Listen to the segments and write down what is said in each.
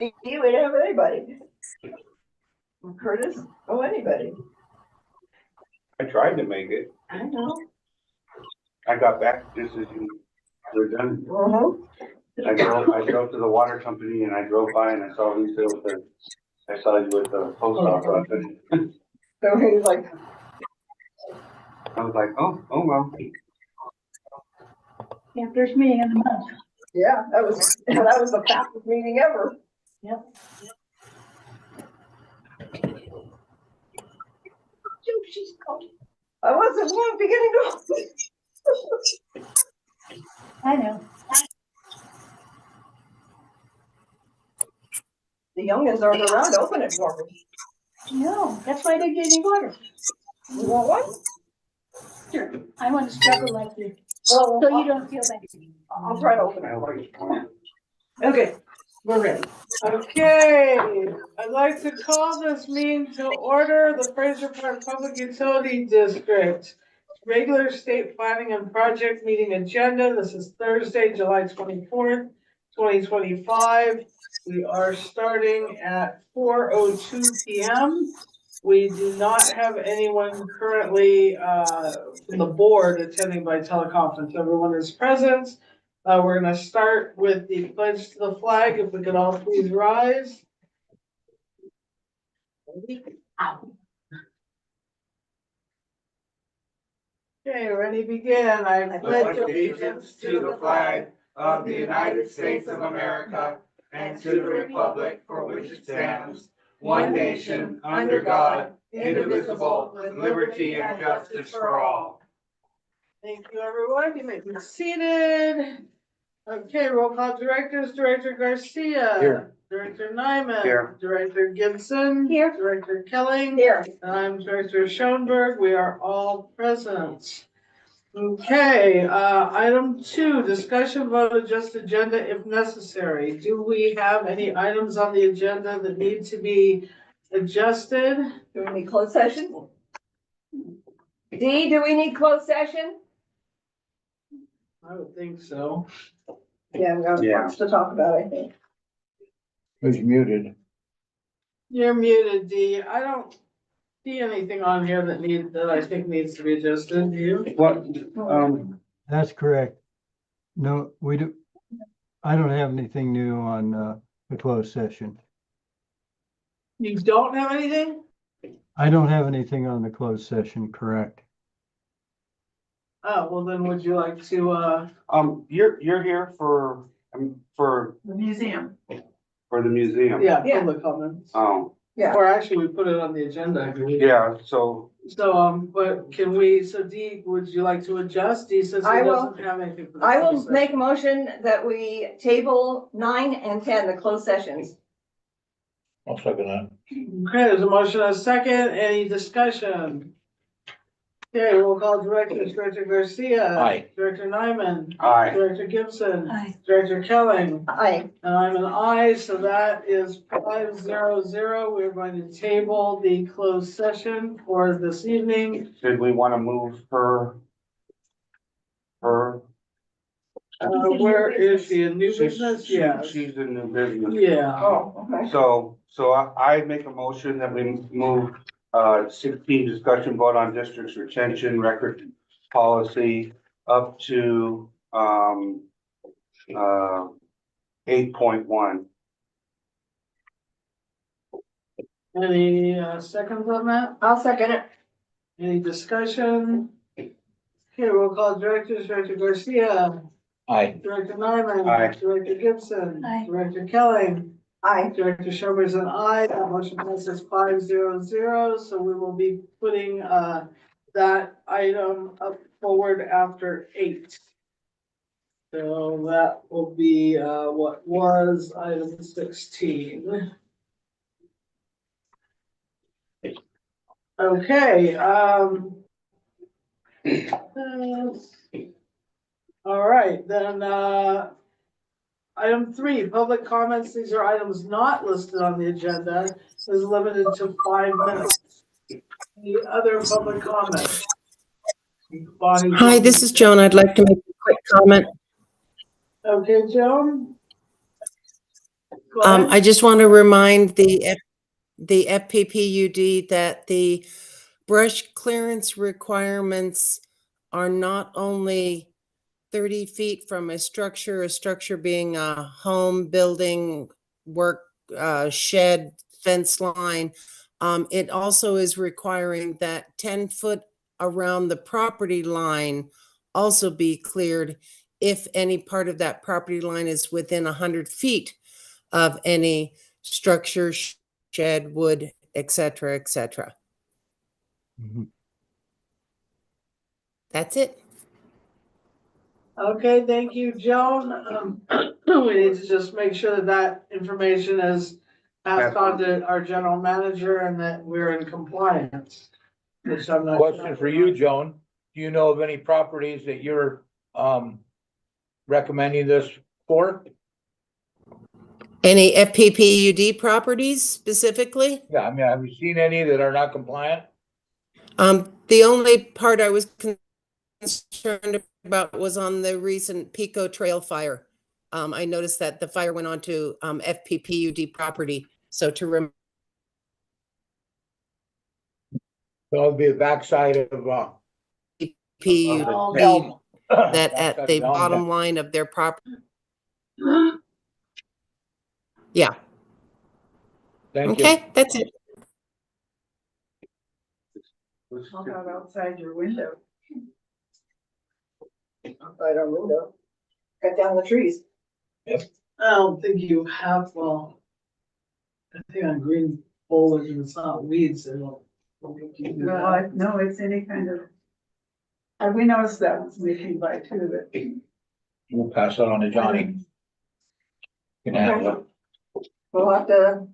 We didn't have anybody. Curtis? Oh, anybody. I tried to make it. I know. I got back just as you were done. Uh-huh. I drove to the water company and I drove by and I saw you still with the, I saw you with the post office. So he was like, I was like, oh well. Yeah, first meeting of the month. yeah, that was the fastest meeting ever. Yep. She's called. I wasn't beginning to. I know. The youngins aren't around to open it for me. No, that's why I didn't get any water. You want one? Sure. I want to struggle like you, Well, so you don't feel bad. I'll try to open it for you. Okay, we're ready. Okay, I'd like to call this meeting to order, the Fraser Park Public Utility District. Regular state planning and project meeting agenda. This is Thursday, July 24th, 2025. We are starting at 4:02 p.m. We do not have anyone currently from the board attending by teleconference. Everyone is present. We're going to start with the pledge to the flag. If we could all please rise. Okay, ready, begin. I pledge allegiance to the flag of the United States of America and to the republic for which it stands, one nation, under God, indivisible, with liberty and justice for all. Thank you, everyone. You may be seated. Okay, roll call directors, Director Garcia. Here. Director Nyman. Here. Director Gibson. Here. Director Kelling. Here. And I'm Director Schoenberg. We are all present. Okay, item 2, discussion vote adjust agenda if necessary. Do we have any items on the agenda that need to be adjusted? Do we need closed session? Dee, do we need closed session? I would think so. Yeah, we got Yeah. much to talk about, I think. Who's muted? You're muted, Dee. I don't see anything on here that I think needs to be adjusted. Do you? What, That's correct. No, we do. I don't have anything new on the closed session. You don't have anything? I don't have anything on the closed session, correct? Oh, well then would you like to, you're here for the museum? the museum. Yeah, Yeah. public comments. Oh, Yeah. Or actually, we put it on the agenda, I believe. yeah, so, So, but can we, so Dee, would you like to adjust? Dee says he I will. doesn't have anything for the. I will closed session. make a motion that we table 9 and 10, the closed sessions. I'll second that. Okay, there's a motion, a second, any discussion? Okay, roll call directors, Director Garcia. Aye. Director Nyman. aye. Director Gibson. Aye. Director Kelling. Aye. And I'm an aye, so that is 5-0-0. We're going to table the closed session for this evening. Did we want to move her? Where is she, in new business? Yeah. She's in new business. Yeah, Oh, okay. So I make a motion that we move 16 discussion vote on districts retention record policy up to 8.1. any seconds on that? I'll second it. Any discussion? Okay, roll call directors, Director Garcia, Aye. Director Nyman. Aye. Director Gibson. Aye. Director Kelling. Aye. Director Schoenberg's an aye. That motion passes 5-0-0. So we will be putting that item up forward after 8. So that will be what was item 16. Okay, all right, then, item 3, public comments. These are items not listed on the agenda, is limited to 5 minutes. Any other public comments? Hi, this is Joan. I'd like to make a quick comment. Okay, Joan? Go ahead. I just want to remind the FPPUD that the brush clearance requirements are not only 30 feet from a structure being a home, building, work, shed, fence line. It also is requiring that 10 foot around the property line also be cleared if any part of that property line is within 100 feet of any structure, shed, wood, et cetera, et cetera. Mhm. That's it. Okay, thank you, Joan. We need to just make sure that that information is passed on to our general manager and that we're in compliance. Which I'm not. Question for you, Joan. Do you know of any properties that you're, recommending this for? Any FPPUD properties specifically? Yeah, I mean, have you seen any that are not compliant? The only part I was concerned about was on the recent Pico Trail fire. I noticed that the fire went onto FPPUD property. So to So it'll be the backside of, PUD, Elm. that at the bottom line of their property. Yeah, Thank you. okay, that's it. How about outside your window? Outside our window. Cut down the trees. I don't think you have, well, I think on green foliage and it's not weeds, it'll. Well, no, it's any kind of. We noticed that was leaking by too, but. We'll pass that on to Johnny. You can handle it. We'll have to.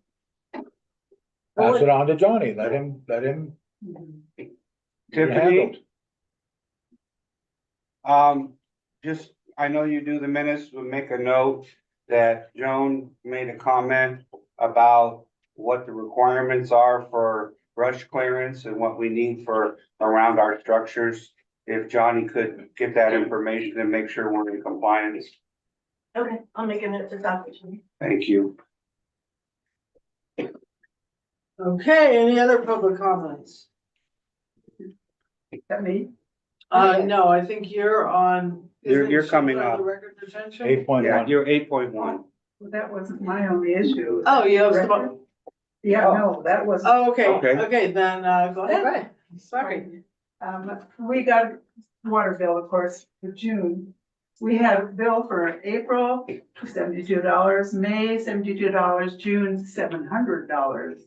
Pass it on to Johnny. Let him get it Tiffany, handled. just, I know you do the minutes, but make a note that Joan made a comment about what the requirements are for brush clearance and what we need for around our structures. If Johnny could get that information and make sure we're in compliance. Okay, I'll make a note to talk to you. Thank you. Okay, any other public comments? That me? No, I think you're on. You're isn't she coming on the up. Record retention? 8.1. You're 8.1. Well, that wasn't my only issue. Oh, you have some, Yeah, no, that was. oh, okay, Okay. okay, then, go ahead. Okay. Sorry. We got water bill, of course, for June. We had a bill for April, $72, May, $72, June, $700.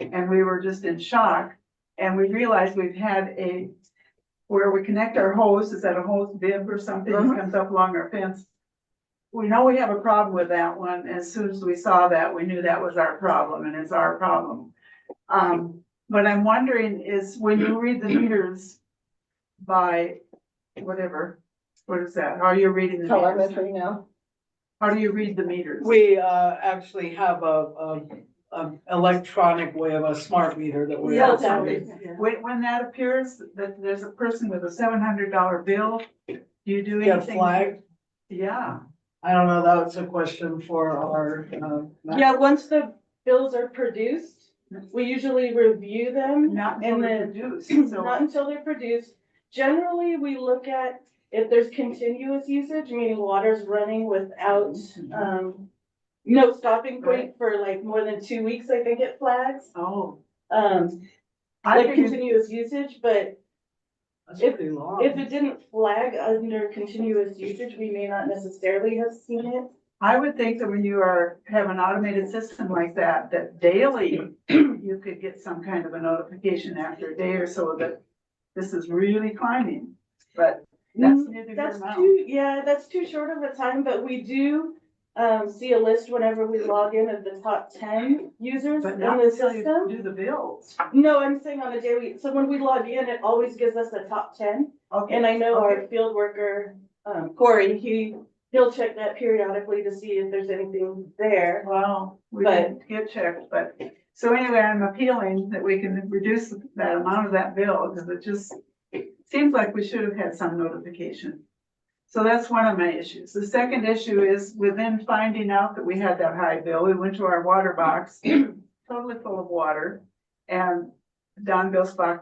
And we were just in shock. And we realized we've had where we connect our hose, is that a hose bib or something that comes up along our fence? We know we have a problem with that one. As soon as we saw that, we knew that was our problem and it's our problem. What I'm wondering is when you read the meters by whatever, what is that? How are you reading the meters? now. How do you read the meters? We, actually have a electronic way of a smart meter that we. Yeah, actually- when that appears, that there's a person with a $700 bill, do you do Get a anything? flag? Yeah. I don't know, that's a question for our, Yeah, once the bills are produced, we usually review them. Not until And they're then- produced, Not so, until they're produced. Generally, we look at if there's continuous usage, meaning water's running without, no stopping point for like more than 2 weeks, I think it flags. oh. Like figured- continuous usage, but that's pretty long. if it didn't flag under continuous usage, we may not necessarily have seen it. I would think that when you have an automated system like that, that daily, you could get some kind of a notification after a day or so that this is really climbing, but that's neither here That's nor too, yeah, that's too short of a time, but we do, see a list whenever we log in of the top 10 users But in not the until you system. do the bills. No, I'm saying on a daily, so when we log in, it always gives us a top 10. Okay. And I know our Okay. field worker, Corey, he'll check that periodically to see if there's anything there. Well, we But- didn't get checked, but, so anyway, I'm appealing that we can reduce that amount of that bill, because it just seems like we should have had some notification. So that's one of my issues. The second issue is within finding out that we had that high bill, we went to our water box, totally full of water. And Don Billsbach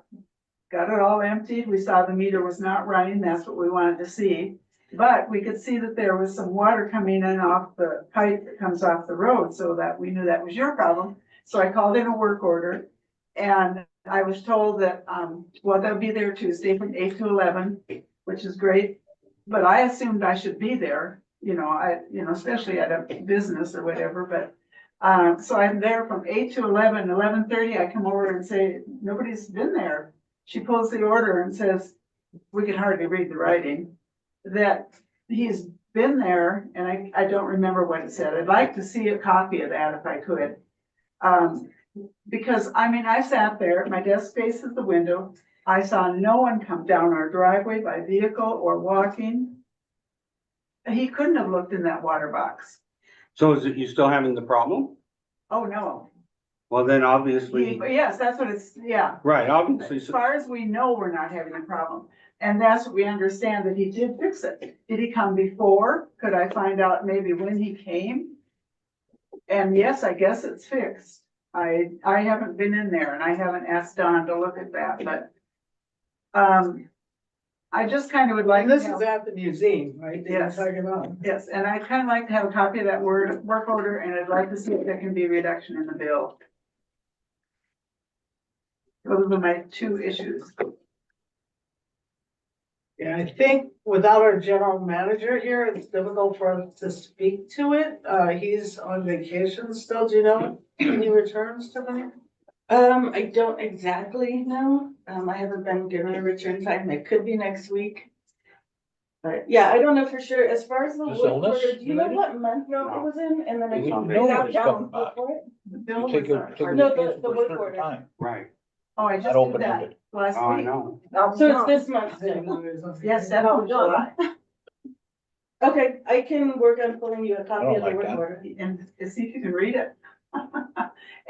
got it all emptied. We saw the meter was not running. That's what we wanted to see. But we could see that there was some water coming in off the pipe that comes off the road, so that we knew that was your problem. So I called in a work order, and I was told that, well, they'll be there Tuesday from 8 to 11, which is great. But I assumed I should be there, especially at a business or whatever, but, so I'm there from 8 to 11, 11:30, I come over and say, nobody's been there. She pulls the order and says, we can hardly read the writing, that he's been there, and I don't remember what it said. I'd like to see a copy of that if I could. Because, I sat there, my desk faces the window. I saw no one come down our driveway by vehicle or walking. He couldn't have looked in that water box. So is it, you still having the problem? Oh, no. Well, then obviously, Yes, that's what it's, yeah. right, obviously, As far as we know, we're not having a problem. And that's what we understand, that he did fix it. Did he come before? Could I find out maybe when he came? And yes, I guess it's fixed. I haven't been in there and I haven't asked Don to look at that, but I just kind of would like And to this have, is at the museum, right? that you're Yes. Talking about. yes, and I'd kind of like to have a copy of that work order, and I'd like to see if there can be a reduction in the bill. Those are my two issues. Yeah, I think without our general manager here, it's difficult for us to speak to it. He's on vacation still, do you know when he returns, Tiffany? I don't exactly know. I haven't been given a return time. It could be next week. But yeah, I don't know for sure. As far as the This work illness order, do you know related? what month it was in? And then I We can know read when out it's down coming back. for it. The bill You take was, a, take a No, the vacation for a work certain order. time. right. oh, I just Not did that open-ended. last Oh, I week. know. So it's this month still. Yes, definitely July. Okay, I can work on pulling you a I copy don't of the like work that. order. And to see if you can read it.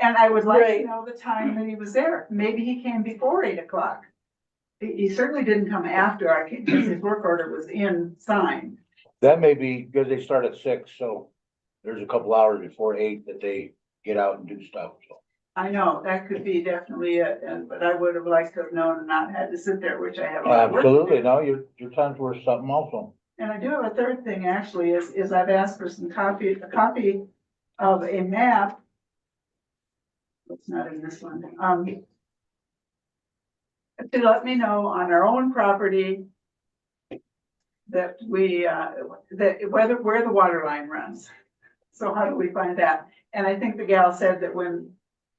And I would like to Right. know the time that he was there. Maybe he came before 8 o'clock. He certainly didn't come after I came, because his work order was in signed. That may be because they start at 6, so there's a couple hours before 8 that they get out and do stuff, so. I know, that could be definitely it, but I would have liked to have known and not had to sit there, which I have. Absolutely, no, your time's worth something also. And I do have a third thing actually, is I've asked for a copy of a map. It's not in this one, to let me know on our own property that we, where the water line runs. So how do we find that? And I think the gal said that when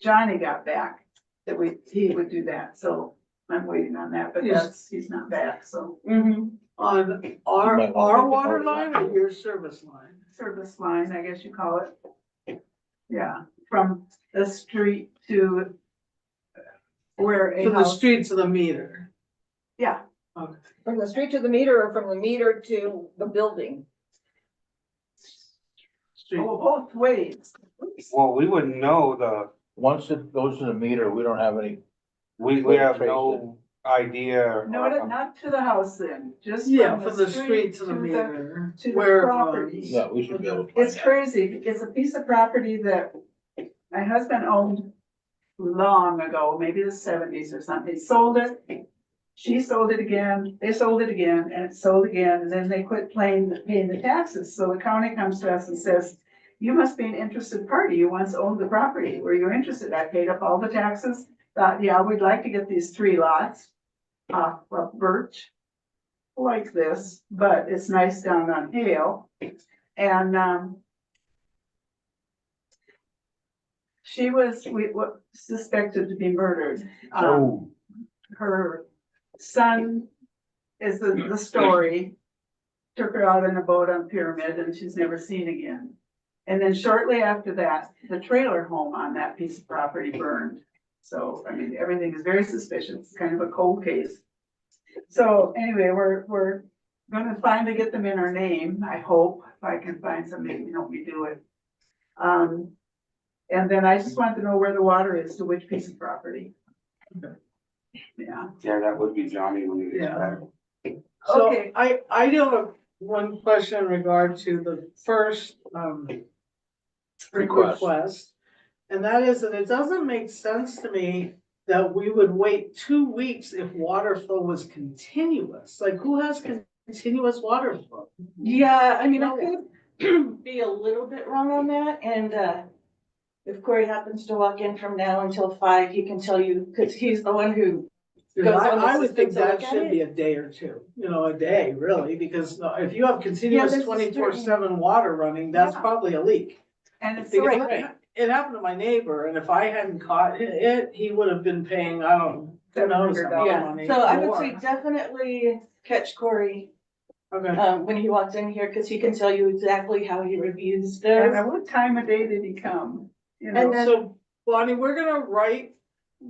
Johnny got back, that he would do that, so I'm waiting on that, but Yes. he's not back, so. Mm-hmm. On You our might wanna make a water note of line that. or your service line? Service line, I guess you call it. Yeah, from the street to where a To the house, street to the meter. yeah, Okay. From the street to the meter or from the meter to the building? Street. oh, both ways. Well, we wouldn't know Once it goes to the meter, we don't have any, we have no idea. No, not to the house then, just Yeah, from from the street to the meter. to the Where it property. runs. yeah, we should be able to find It's that. crazy. It's a piece of property that my husband owned long ago, maybe the 70s or something. He sold it. She sold it again. They sold it again and it sold again. And then they quit paying the taxes. So the county comes to us and says, you must be an interested party. You once owned the property. Were you interested? I paid up all the taxes. Thought, yeah, we'd like to get these 3 lots off of Birch like this, but it's nice down on Hale. And, she was, suspected to be murdered. Oh, Her son is the story, took her out in a boat on Pyramid and she's never seen again. And then shortly after that, the trailer home on that piece of property burned. So, I mean, everything is very suspicious, it's kind of a cold case. So anyway, we're gonna finally get them in our name, I hope, if I can find somebody to help me do it. And then I just want to know where the water is, to which piece of property. Yeah, Yeah, that would be Johnny when he gets Yeah. back. So Okay. I don't one question in regard to the first, Request. request. And that is that it doesn't make sense to me that we would wait 2 weeks if water flow was continuous. Like, who has continuous water flow? Yeah, I mean, I could be a little bit wrong on that, and, if Corey happens to walk in from now until 5, he can tell you, cause he's the one who, Because Goes on the I would think system to that look at should it? be a day or two, you know, a day, really, because if you have continuous there's a 24/7 water running, that's Yeah. probably a leak. And it's Because Right. it happened to my neighbor, and if I hadn't caught it, he would have been paying, I don't know, who knows how much yeah, money. so I would more. say definitely catch Corey, Okay, when he walks in here, cause he can tell you exactly how he reviews And those. at what time of day did he come? You And know, then- so Bonnie, we're gonna write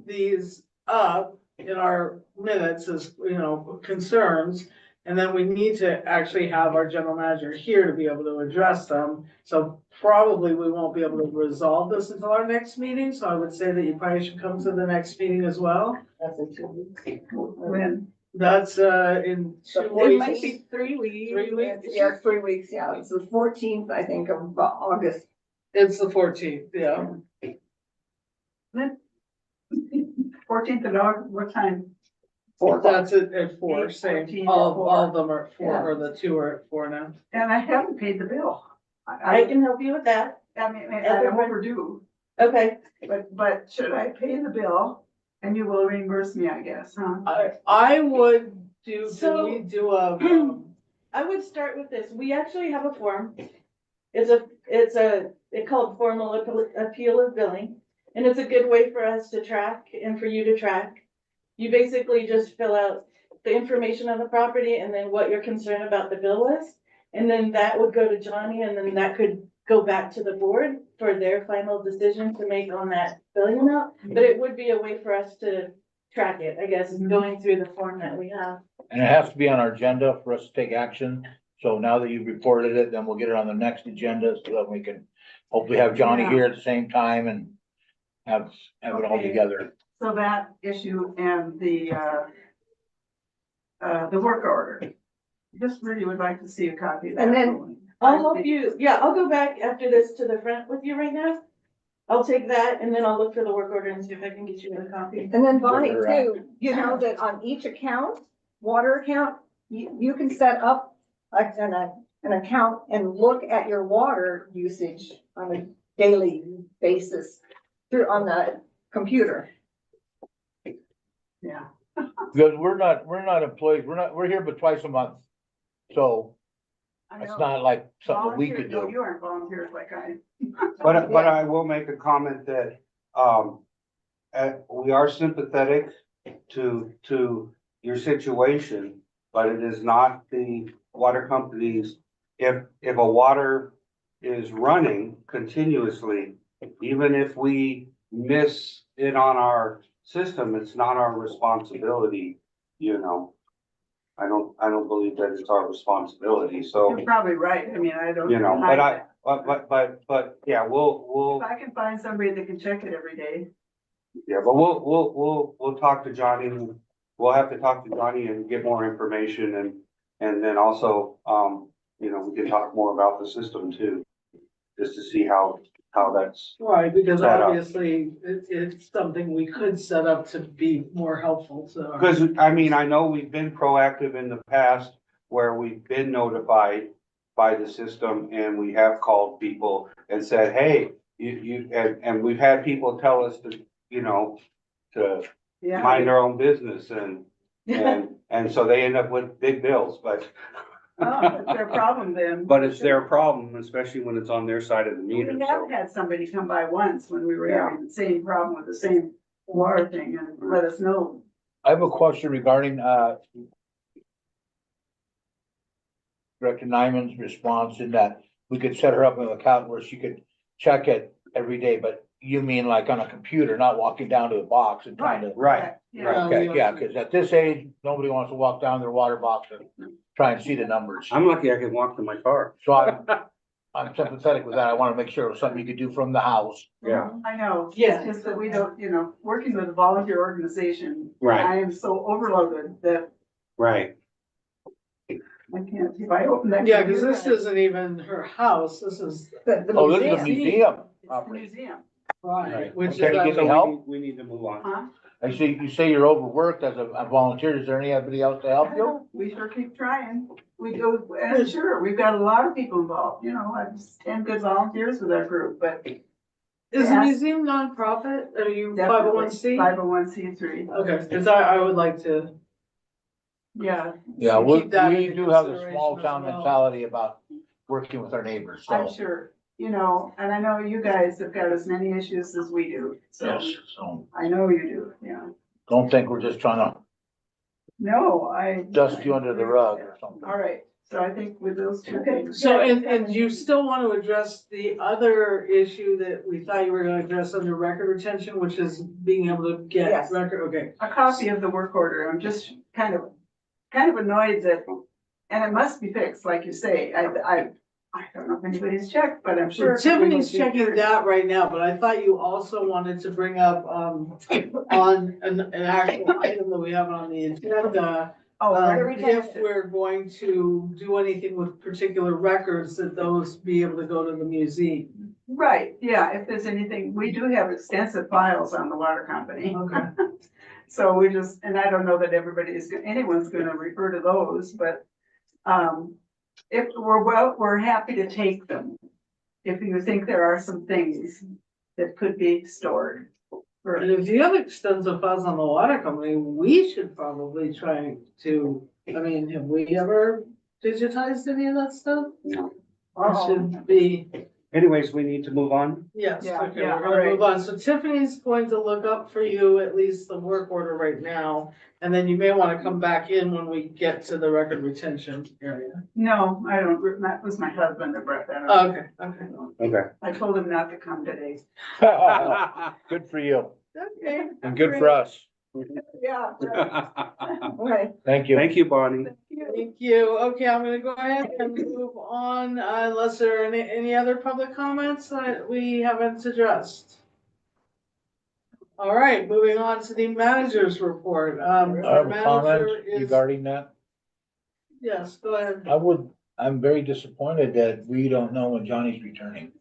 these up in our minutes as, you know, concerns. And then we need to actually have our general manager here to be able to address them. So probably we won't be able to resolve this until our next meeting, so I would say that you probably should come to the next meeting as well. That's in 2 weeks. when, That's, in 2 It weeks. might be 3 weeks. 3 weeks? Yeah, 3 weeks, yeah, it's the 14th, I think, of August. It's the 14th, yeah. 14th of August, what time? 4 o'clock. That's at 4, same, 14 all of them are at 4, Yeah. or the 2 are at 4 now. And I haven't paid the bill. I can help you with that. I mean, I'm overdue, Okay, but should I pay the bill and you will reimburse me, I guess, huh? I would do, So- we do a, I would start with this. We actually have a form. It's called formal appeal of billing. And it's a good way for us to track and for you to track. You basically just fill out the information on the property and then what your concern about the bill was. And then that would go to Johnny, and then that could go back to the board for their final decision to make on that billing amount. But it would be a way for us to track it, I guess, going through the form that we have. And it has to be on our agenda for us to take action. So now that you've reported it, then we'll get it on the next agenda so that we can hopefully have Johnny Yeah. here at the same time and have it all Okay. together. So that issue and the work order. Just really would like to see a copy of that. And then- I'll help you, yeah, I'll go back after this to the front with you right now. I'll take that and then I'll look for the work order and see if I can get you a copy. And then Bonnie Where too, you know that on each account, water account, you can set up an account and look at your water usage on a daily basis on the computer. Yeah. Because we're not employees, we're here but twice a month. So I it's know. not like something we Volunteers, could no, do. You aren't volunteers like I. But I will make a comment that, we are sympathetic to your situation, but it is not the water companies. If a water is running continuously, even if we miss it on our system, it's not our responsibility, you know. I don't believe that it's our responsibility, so, You're probably right. I mean, I don't. you know, deny but that. but, yeah, we'll. If I can find somebody that can check it every day. Yeah, but we'll talk to Johnny. We'll have to talk to Johnny and get more information and then also, you know, we can talk more about the system too. Just to see how that's, right, because Set up. obviously it's something we could set up to be more helpful to. our- because I mean, I know we've been proactive in the past where we've been notified by the system and we have called people and said, hey, and we've had people tell us to, you know, to Yeah. mind their own business and so they end up with big bills, but Oh, it's their problem then. but it's their problem, especially when it's on their side of the We meter, have so. had somebody come by once when we were Yeah. having the same problem with the same water thing and let us know. I have a question regarding, Director Nyman's response in that we could set her up an account where she could check it every day, but you mean like on a computer, not walking down to the box and trying to. Right, Yeah. Okay, yeah, because at this age, nobody wants to walk down their water box and try and see the numbers. I'm lucky I can walk to my car. So I'm sympathetic with that. I want to make sure it was something you could do from the house. Yeah. I know. Yeah. It's just that we don't, you know, working with a volunteer organization. Right. I am so overloaded that Right. I can't, if I open that. Yeah, cause computer, this isn't even her house, this is, The Oh, this is the museum. museum It's the property. museum, right, which is. Can you get that- me help? We need to move on. huh? I see, you say you're overworked as a volunteer. Is there anybody else to help you? We sure keep trying. We do, and sure, we've got a lot of people involved, you know, I've 10 good volunteers with our group, but. Is the Yes. museum nonprofit? Are you 501c? 501c3, Okay, cause I would like to, yeah. Yeah, Keep that we into do have a consideration small as town well. mentality about working with our neighbors, I'm so. sure, you know, and I know you guys have got as many issues as we do, so Yes, so I know you do, yeah. don't think we're just trying to No, I. dust you under the rug or something. All right, so I think with those two things. so, and you still want to address the other issue that we thought you were gonna address under record retention, which is being able to get Yes. record, okay. A copy of the work order, I'm just kind of annoyed that, and it must be fixed, like you say, I don't know if anybody's checked, but I'm So sure. Tiffany's checking that right now, but I thought you also wanted to bring up, on an actual item that we have on the agenda. Oh, Another If retention. we're going to do anything with particular records, that those be able to go to the museum. right, yeah, if there's anything, we do have extensive files on the water company. Okay. So we just, and I don't know that anyone's gonna refer to those, but, if we're happy to take them. If you think there are some things that could be stored. And if you have extensive files on the water company, we should probably try to, I mean, have we ever digitized any of that stuff? No. It should be, Anyways, we need to move on. yes, Yeah, okay, yeah, we're gonna move on. So Tiffany's going to look up for you at least the work order right now. And then you may wanna come back in when we get to the record retention area. No, I don't, that was my husband that brought that up. Okay, okay. Okay. I told him not to come today. Good for you Okay. and good for us. Yeah. Right. Thank you. Thank you, Bonnie. Thank you. Okay, I'm gonna go ahead and move on, unless there are any other public comments that we haven't addressed. All right, moving on to the manager's report. I have Our a comment manager is, regarding that. yes, go ahead. I'm very disappointed that we don't know when Johnny's returning.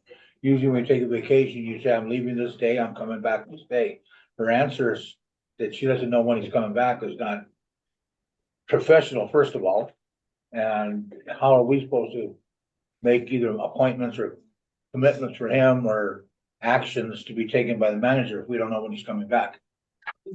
Usually when we take a vacation, you say, I'm leaving this day, I'm coming back this day. Her answer is that she doesn't know when he's coming back is not professional, first of all. And how are we supposed to make either appointments or commitments for him or actions to be taken by the manager if we don't know when he's coming back?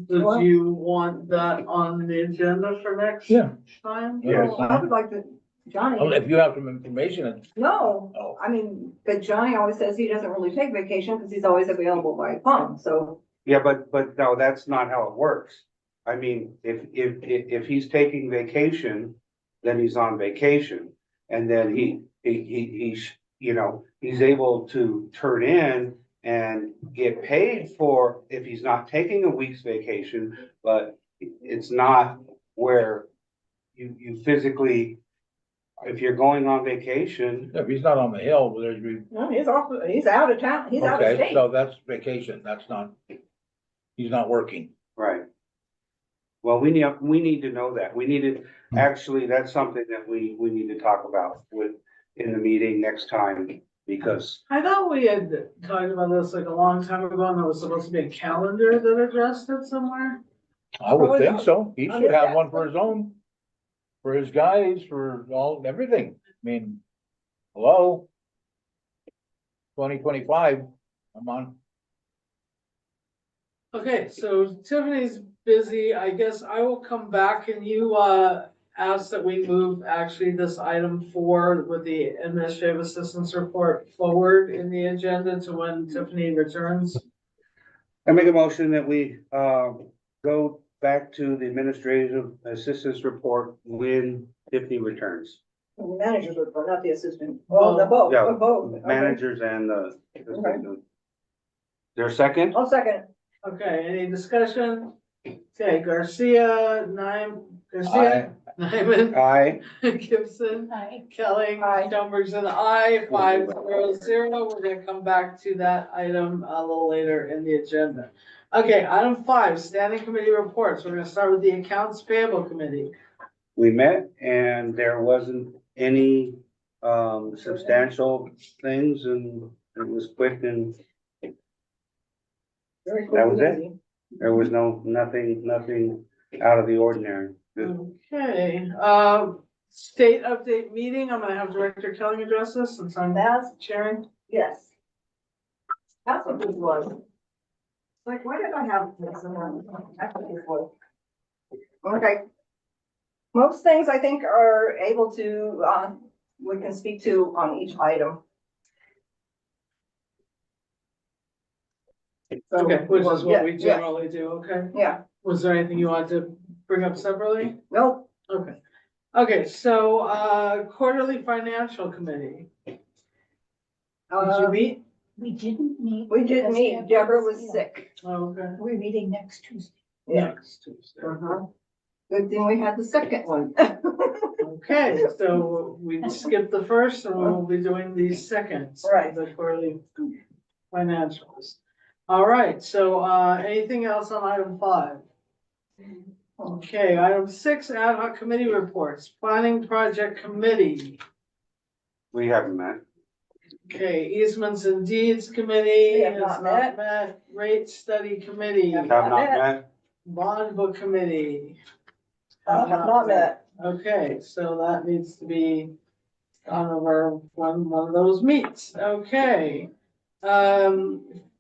Did you want that on the agenda for next Yeah. time? Yes. Well, I would like to, Johnny, Well, if you have some information, no, oh, I mean, but Johnny always says he doesn't really take vacation because he's always available by phone, so. Yeah, but no, that's not how it works. I mean, if he's taking vacation, then he's on vacation. And then he's, you know, he's able to turn in and get paid for if he's not taking a week's vacation, but it's not where you physically, if you're going on vacation, if he's not on the hill, well, there's, No, he's off, he's out of town, he's out of okay, state. so that's vacation, that's not, he's not working. right? Well, we need to know that. We needed, actually, that's something that we need to talk about in the meeting next time, because I thought we had talked about this like a long time ago, and there was supposed to be a calendar that addressed it somewhere. I would think so, he on should his have desk. one for his own, for his guys, for everything, I mean, hello? 2025, I'm on, Okay, so Tiffany's busy. I guess I will come back and you, ask that we move actually this item 4 with the administrative assistance report forward in the agenda to when Tiffany returns. I make a motion that we, go back to the administrative assistance report when Tiffany returns. The manager's report, not the assistant. Oh, the both, Yeah, both. Okay. Managers and the assistant. There a second? I'll second it. Okay, any discussion? Okay, Garcia, Nyman, Aye. Gibson, Aye. Kelly, Aye. Schoenberg's an aye, 500. We're gonna come back to that item a little later in the agenda. Okay, item 5, standing committee reports. We're gonna start with the accounts payable committee. we met and there wasn't any, substantial things and it was quick and Very That was quick it. and easy. there was nothing out of the ordinary. Okay, state update meeting, I'm gonna have Director Kelly address this since I'm That's, chairing. yes. That's what this was. Like, why did I have this? That's what this was. Okay. Most things I think are able to, we can speak to on each item. So, Okay, which is what we yeah, generally do, okay? Yeah, Was there anything you wanted to bring up separately? nope, Okay. Okay, so, quarterly financial committee, did you meet? We didn't meet. we didn't because meet, Deborah was ill. sick. Oh, okay. We're meeting next Tuesday. Yeah. Next Tuesday. Uh-huh. Good thing we had the second one. Okay, so we skipped the first and we'll be doing the second. Right. The quarterly financials. All right, so, anything else on item 5? Okay, item 6, ad hoc committee reports, planning project committee. We haven't met. Okay, easements and deeds committee We have has not not met, rate study committee, Have Have not met. met. bond book committee. Have not met. Okay, so that needs to be on over one of those meets, okay.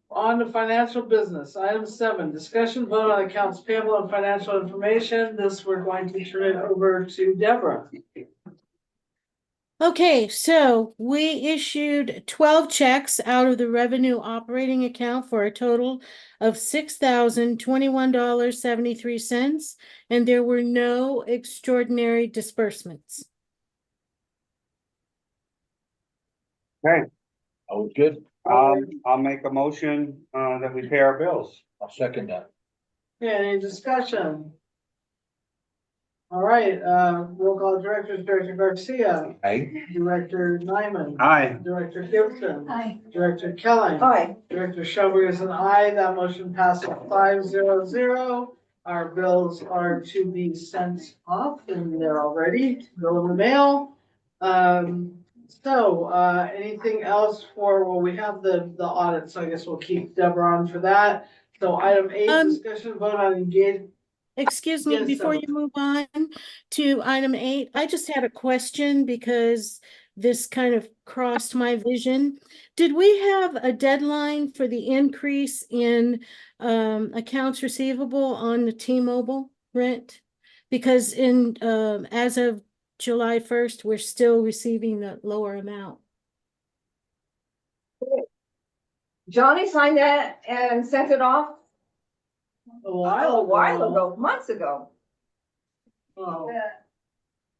On to financial business, item 7, discussion vote on accounts payable and financial information, this we're going to turn it over to Deborah. Okay, so we issued 12 checks out of the revenue operating account for a total of $6,021.73, and there were no extraordinary disbursements. Okay, That was good. I'll make a motion, that we pay our bills. I'll second that. Okay, any discussion? All right, roll call directors, Director Garcia, Aye. Director Nyman, Aye. Director Gibson, Hi. Director Kelly. Hi, Director Schober is an aye, that motion passes 500. Our bills are to be sent off and they're all ready to go in the mail. Anything else well, we have the audit, so I guess we'll keep Deborah on for that. So item 8, discussion vote on engagement. Excuse me, Yes, before you move on to item 8, I just had a question because this kind of crossed my vision. Did we have a deadline for the increase in accounts receivable on the T-Mobile rent? Because as of July 1st, we're still receiving the lower amount. Johnny signed that and sent it off A a while ago, months ago. Oh, at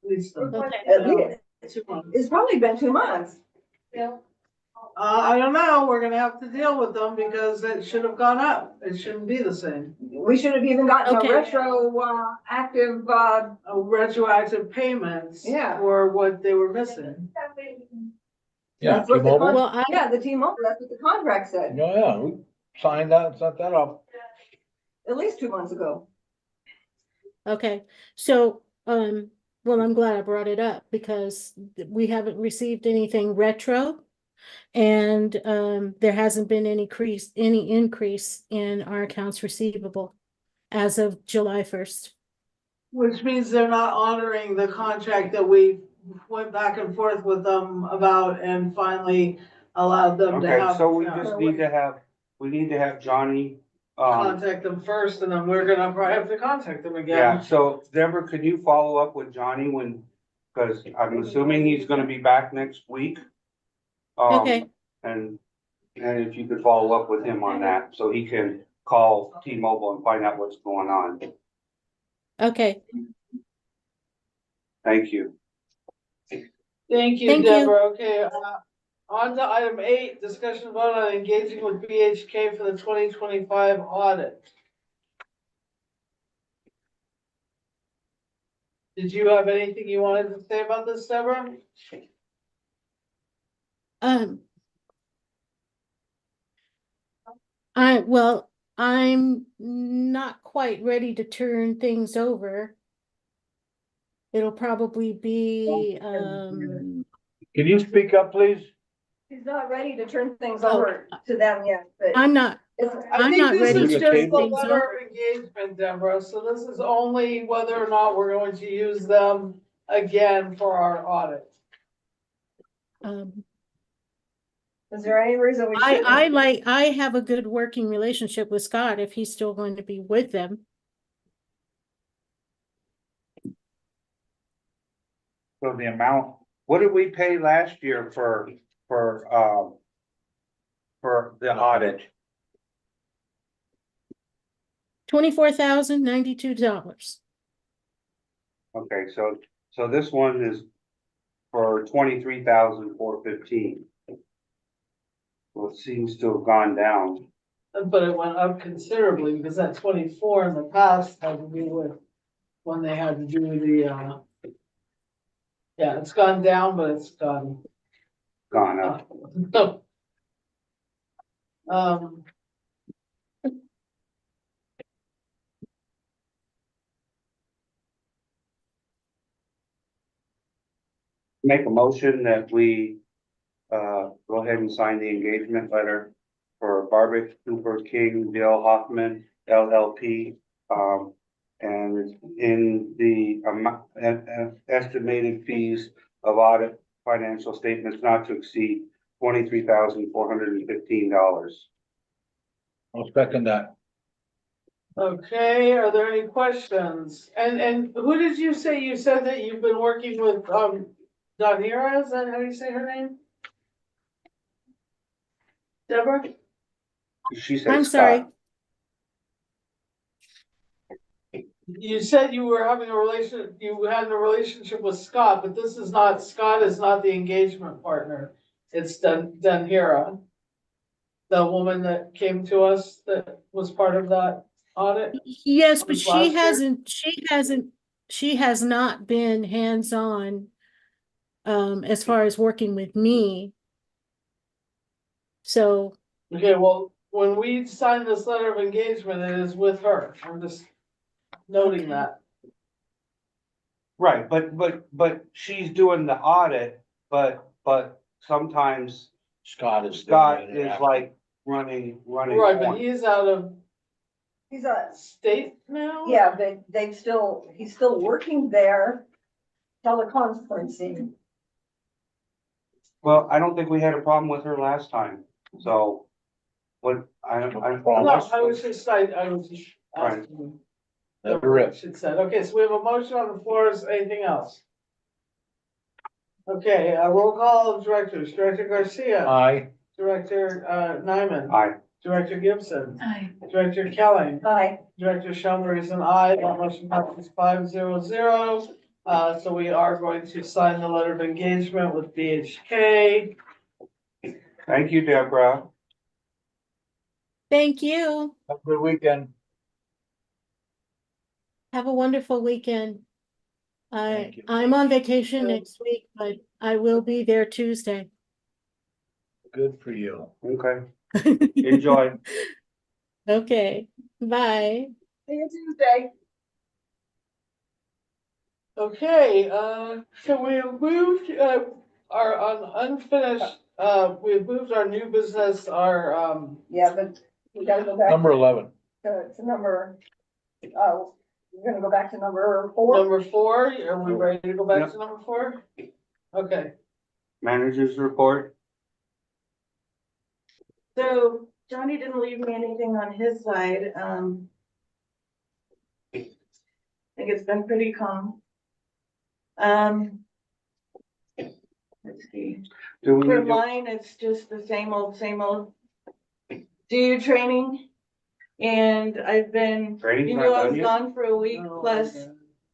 least, At least, 2 months. it's probably been 2 months. I don't know, we're gonna have to deal with them because it should have gone up, it shouldn't be the same. We should have even gotten a Okay. retroactive, Retroactive payments. Yeah. For what they were missing. Yeah, That's what the T-Mobile? Well, yeah, the T-Mobile, that's what the contract said, No, yeah, we signed that, set that up. at least 2 months ago. Okay, so, well, I'm glad I brought it up because we haven't received anything retro. And there hasn't been any increase in our accounts receivable as of July 1st. Which means they're not honoring the contract that we went back and forth with them about and finally allowed them to Okay, have. so we just need to have Johnny, Contact them first and then we're gonna probably have to contact them yeah, again. so Deborah, could you follow up with Johnny cause I'm assuming he's gonna be back next week. Okay. And if you could follow up with him on that, so he can call T-Mobile and find out what's going on. Okay, Thank you. Thank you, Thank you. Deborah. Okay, on to item 8, discussion vote on engaging with BHK for the 2025 audit. Did you have anything you wanted to say about this, Deborah? I'm not quite ready to turn things over. It'll probably be, Can you speak up, please? He's not ready to turn things over to them yet, but. I'm not, it's- I I'm think not this ready is to just turn the things letter over. of engagement, Deborah, so this is only whether or not we're going to use them again for our audit. Is there any reason we shouldn't? I have a good working relationship with Scott if he's still going to be with them. So the amount, what did we pay last year for the audit? $24,092. Okay, so this one is for 23,415. Well, it seems to have gone down. But it went up considerably because that 24 in the past had to do with when they had to do the, yeah, it's gone down, but it's gone Gone up. up. Um, Make a motion that we go ahead and sign the engagement letter for Barbara Cooper King, Bill Hoffman, LLP. And it's in the amount, estimated fees of audit financial statements not to exceed $23,415. I'll second that. okay, are there any questions? And who did you say, you said that you've been working with, Donira, is that how you say her name? Deborah? She said I'm Scott. sorry. You said you were having you had a relationship with Scott, but this is not, Scott is not the engagement partner. It's Danhira. The woman that came to us that was part of that audit. Yes, but Was last year? she has not been hands-on as far as working with me. So, Okay, well, when we sign this letter of engagement, it is with her. I'm just noting Okay. that. Right, but she's doing the audit, but sometimes Scott is. Scott is like running. Right, but point. he's out of He's a, state now? yeah, but he's still working there, teleconferencing. Well, I don't think we had a problem with her last time, so. What, I. No, I was just Right. asking. Never is. Should said, okay, so we have a motion on the floor, is anything else? Okay, a roll call of directors, Director Garcia. Aye. Director, Nyman. Aye. Director Gibson. Aye. Director Kelly. Hi, Director Schoenberg is an aye, that motion passes 500. So we are going to sign the letter of engagement with BHK. Thank you, Deborah. thank you. Have a good weekend. Have a wonderful weekend. Thank you. I'm on vacation next week, but I will be there Tuesday. Good for you. Okay, enjoy. Okay, bye. see you Tuesday. Okay, so we have moved, our unfinished, we have moved our new business, our, Yeah, but we gotta go back Number 11. to number, we're gonna go back to number 4. number 4. Are we ready to go back to number 4? Okay. Managers report. So Johnny didn't leave me anything on his side. I think it's been pretty calm. Let's see. Do we For need to, mine, it's just the same old, do training. And I've been, training's you not know, I done was yet? gone for a week plus.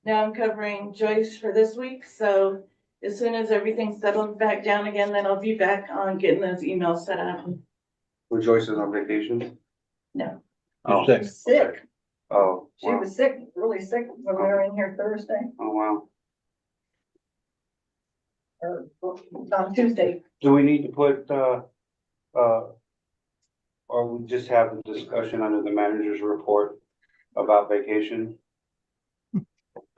Now I'm covering Joyce for this week, so as soon as everything's settled back down again, then I'll be back on getting those emails set up. When Joyce is on vacation? No. Oh, You're sick. Sick. oh, She wow. was sick, really sick when we were in here Thursday Oh, wow. or on Tuesday. Do we need to put, or we just have the discussion under the manager's report about vacation?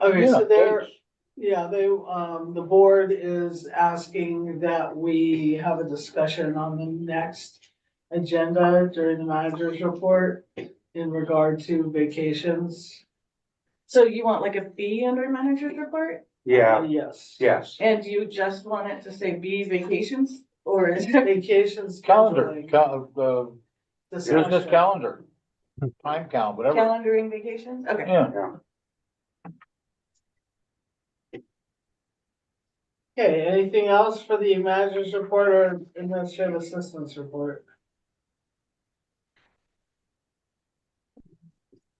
Okay, Yeah, so there, please. Yeah, the board is asking that we have a discussion on the next agenda during the manager's report in regard to vacations. So you want like a fee under manager's report? Yeah, Yes. yes. And do you just want it to say B vacations? Or is it? Vacations. Calendar, scheduling, business discussion. calendar, time count, whatever. Calendaring vacations? Okay. Yeah. Okay, anything else for the manager's report or administrative assistance report?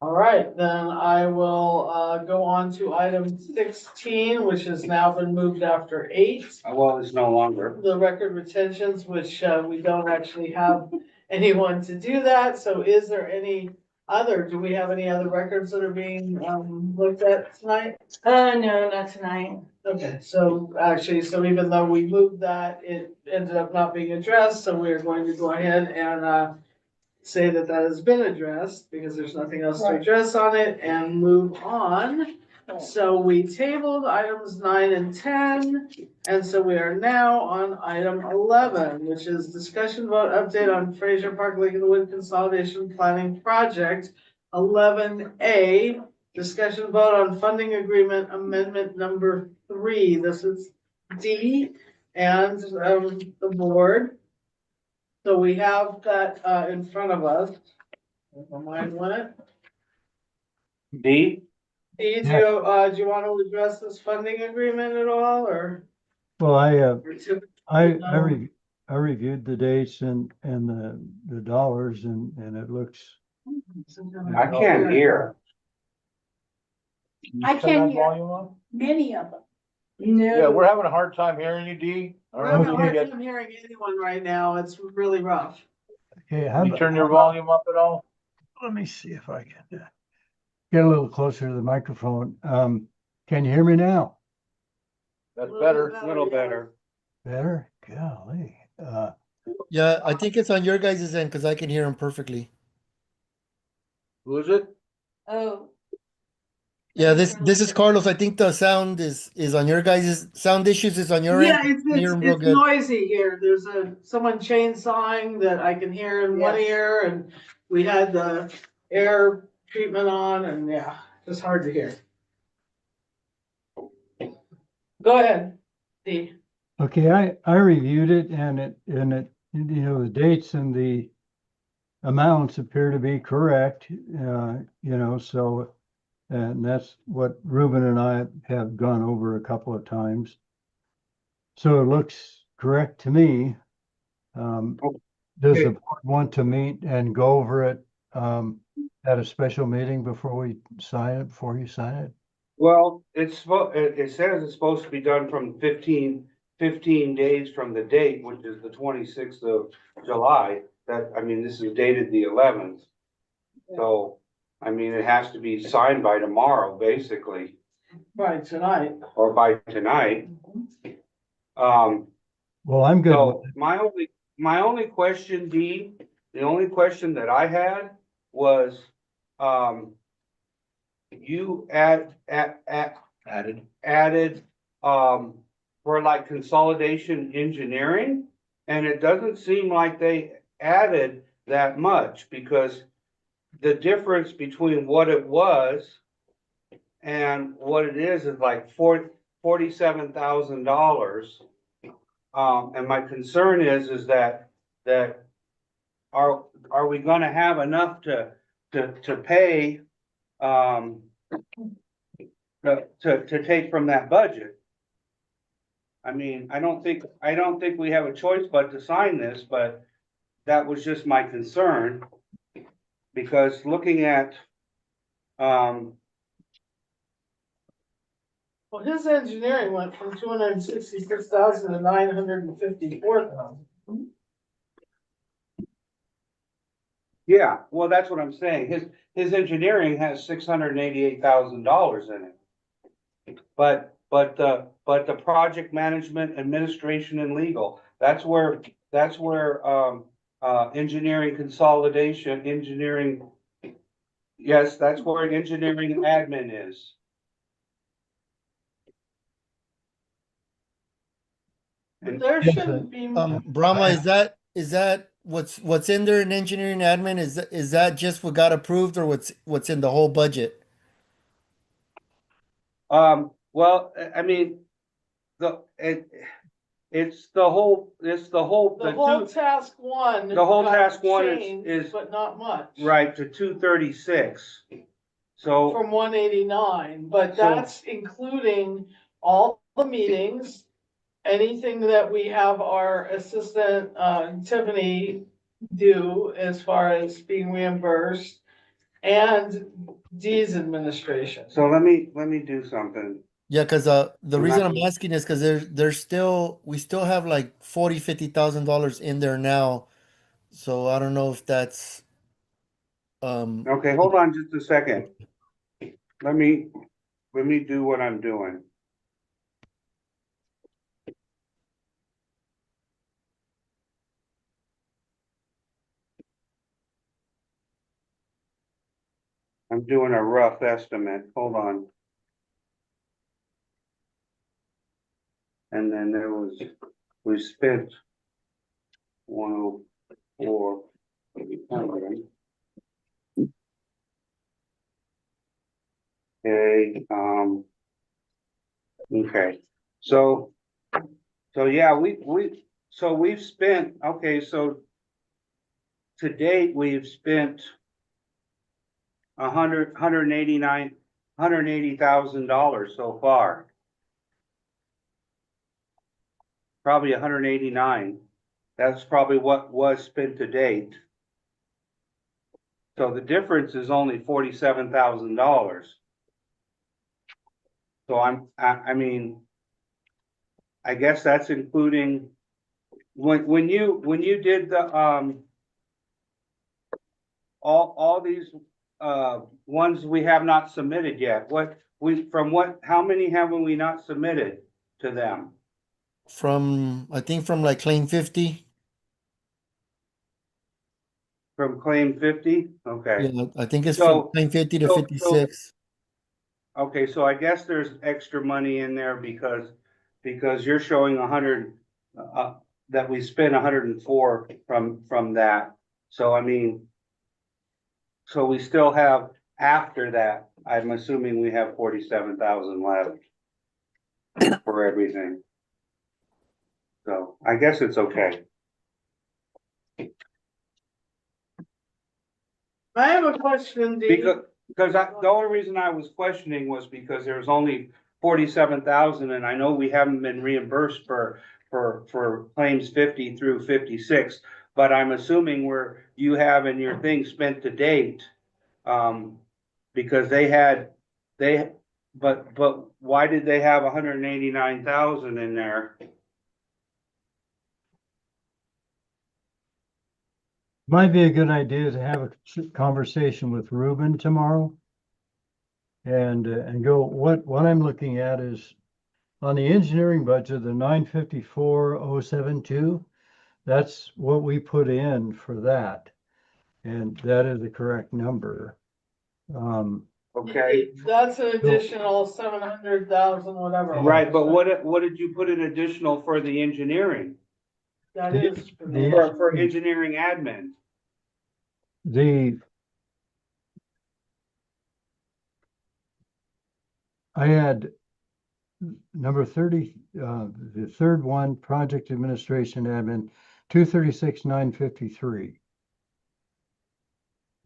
All right, then I will, go on to item 16, which has now been moved after 8. Well, it's no longer. The record retentions, which, we don't actually have anyone to do that, so is there do we have any other records that are being, looked at tonight? No, not tonight. Okay, so actually, so even though we moved that, it ended up not being addressed, so we're going to go ahead and, say that that has been addressed, because there's nothing else to Right. address on it, and move on. So we tabled items 9 and 10, and so we are now on item 11, which is discussion vote update on Fraser Park Lake of the Wood Consolidation Planning Project. 11A, discussion vote on funding agreement amendment number 3. This is D and the board. So we have that in front of us. Remind one. D? Do you want to address this funding agreement at all, or? Well, I No. reviewed the dates and the dollars and it looks, I can't hear. I Turn can't that hear. volume on? Many of them. No. Yeah, we're having a hard time hearing you, D. We're having a Okay. hard time hearing anyone right now. It's really rough. okay, Can you turn your volume up at all? let me see if I can get a little closer to the microphone. Can you hear me now? That's better. A little better. Better? Golly. Yeah, I think it's on your guys' end because I can hear him perfectly. Who is it? Oh, Yeah, this is Carlos. I think the sound is on your guys' sound issues is on your Yeah, end. it's, I can hear him real it's good. noisy here. There's someone chainsawing that I can hear in one Yes. ear, and we had the air treatment on, and yeah, just hard to hear. Go ahead, Dee. Okay, I reviewed it and it, the dates and the amounts appear to be correct, so, and that's what Ruben and I have gone over a couple of times. So it looks correct to me. Does the board want to meet and go over it, at a special meeting before you sign it? Well, it says it's supposed to be done from 15 days from the date, which is the 26th of July. This is dated the 11th. So, it has to be signed by tomorrow, basically, Right, tonight. or by tonight. Well, I'm good. So my only question, Dee, the only question that I had was, you added, for like consolidation engineering, and it doesn't seem like they added that much, because the difference between what it was and what it is like $47,000. And my concern is that are we gonna have enough to pay, to take from that budget? I don't think we have a choice but to sign this, but that was just my concern. Because looking at, Well, his engineering went from 266,000 to 954,000. yeah, well, that's what I'm saying. His engineering has $688,000 in it. But the project management, administration and legal, that's where engineering consolidation, yes, that's where engineering admin is. And There Yes, shouldn't be. Brahma, is that what's in there in engineering admin? Is that just what got approved or what's in the whole budget? well, I mean, it's the whole, The whole two, task one. the whole got task one changed, is But not much. right to 236. So, From 189, but So- that's including all the meetings. Anything that we have our assistant, Tiffany do as far as being reimbursed. And Dee's administration. so let me do something. Yeah, because the I'm reason not- I'm asking is because we still have like $50,000 in there now. So I don't know if that's Okay, hold on just a second. Let me do what I'm doing. I'm doing a rough estimate. Hold on. And then we spent 104. Okay, okay, so yeah, we've spent, okay, so to date, we've spent $180,000 so far. Probably 189. That's probably what was spent to date. So the difference is only $47,000. So I mean, I guess that's including, when you did the, all these, ones we have not submitted yet, how many haven't we not submitted to them? I think from like claim 50. From claim 50? Okay. Yeah, I think it's So- from claim 50 to so- 56. Okay, so I guess there's extra money in there because you're showing 100, that we spent 104 from that. So I mean, so we still have, after that, I'm assuming we have 47,000 left for everything. So I guess it's okay. I have a question, Dee. Because the only reason I was questioning was because there's only 47,000, and I know we haven't been reimbursed for claims 50 through 56, but I'm assuming where you have in your thing spent to date, because but why did they have 189,000 in there? Might be a good idea to have a conversation with Ruben tomorrow. And go, what I'm looking at is on the engineering budget, the 954,072, that's what we put in for that. And that is the correct number. Okay, That's an additional 700,000, whatever. it right, but was. what did you put in additional for the engineering? That is. For engineering admin? I had number 30, the third one, project administration admin, 236,953.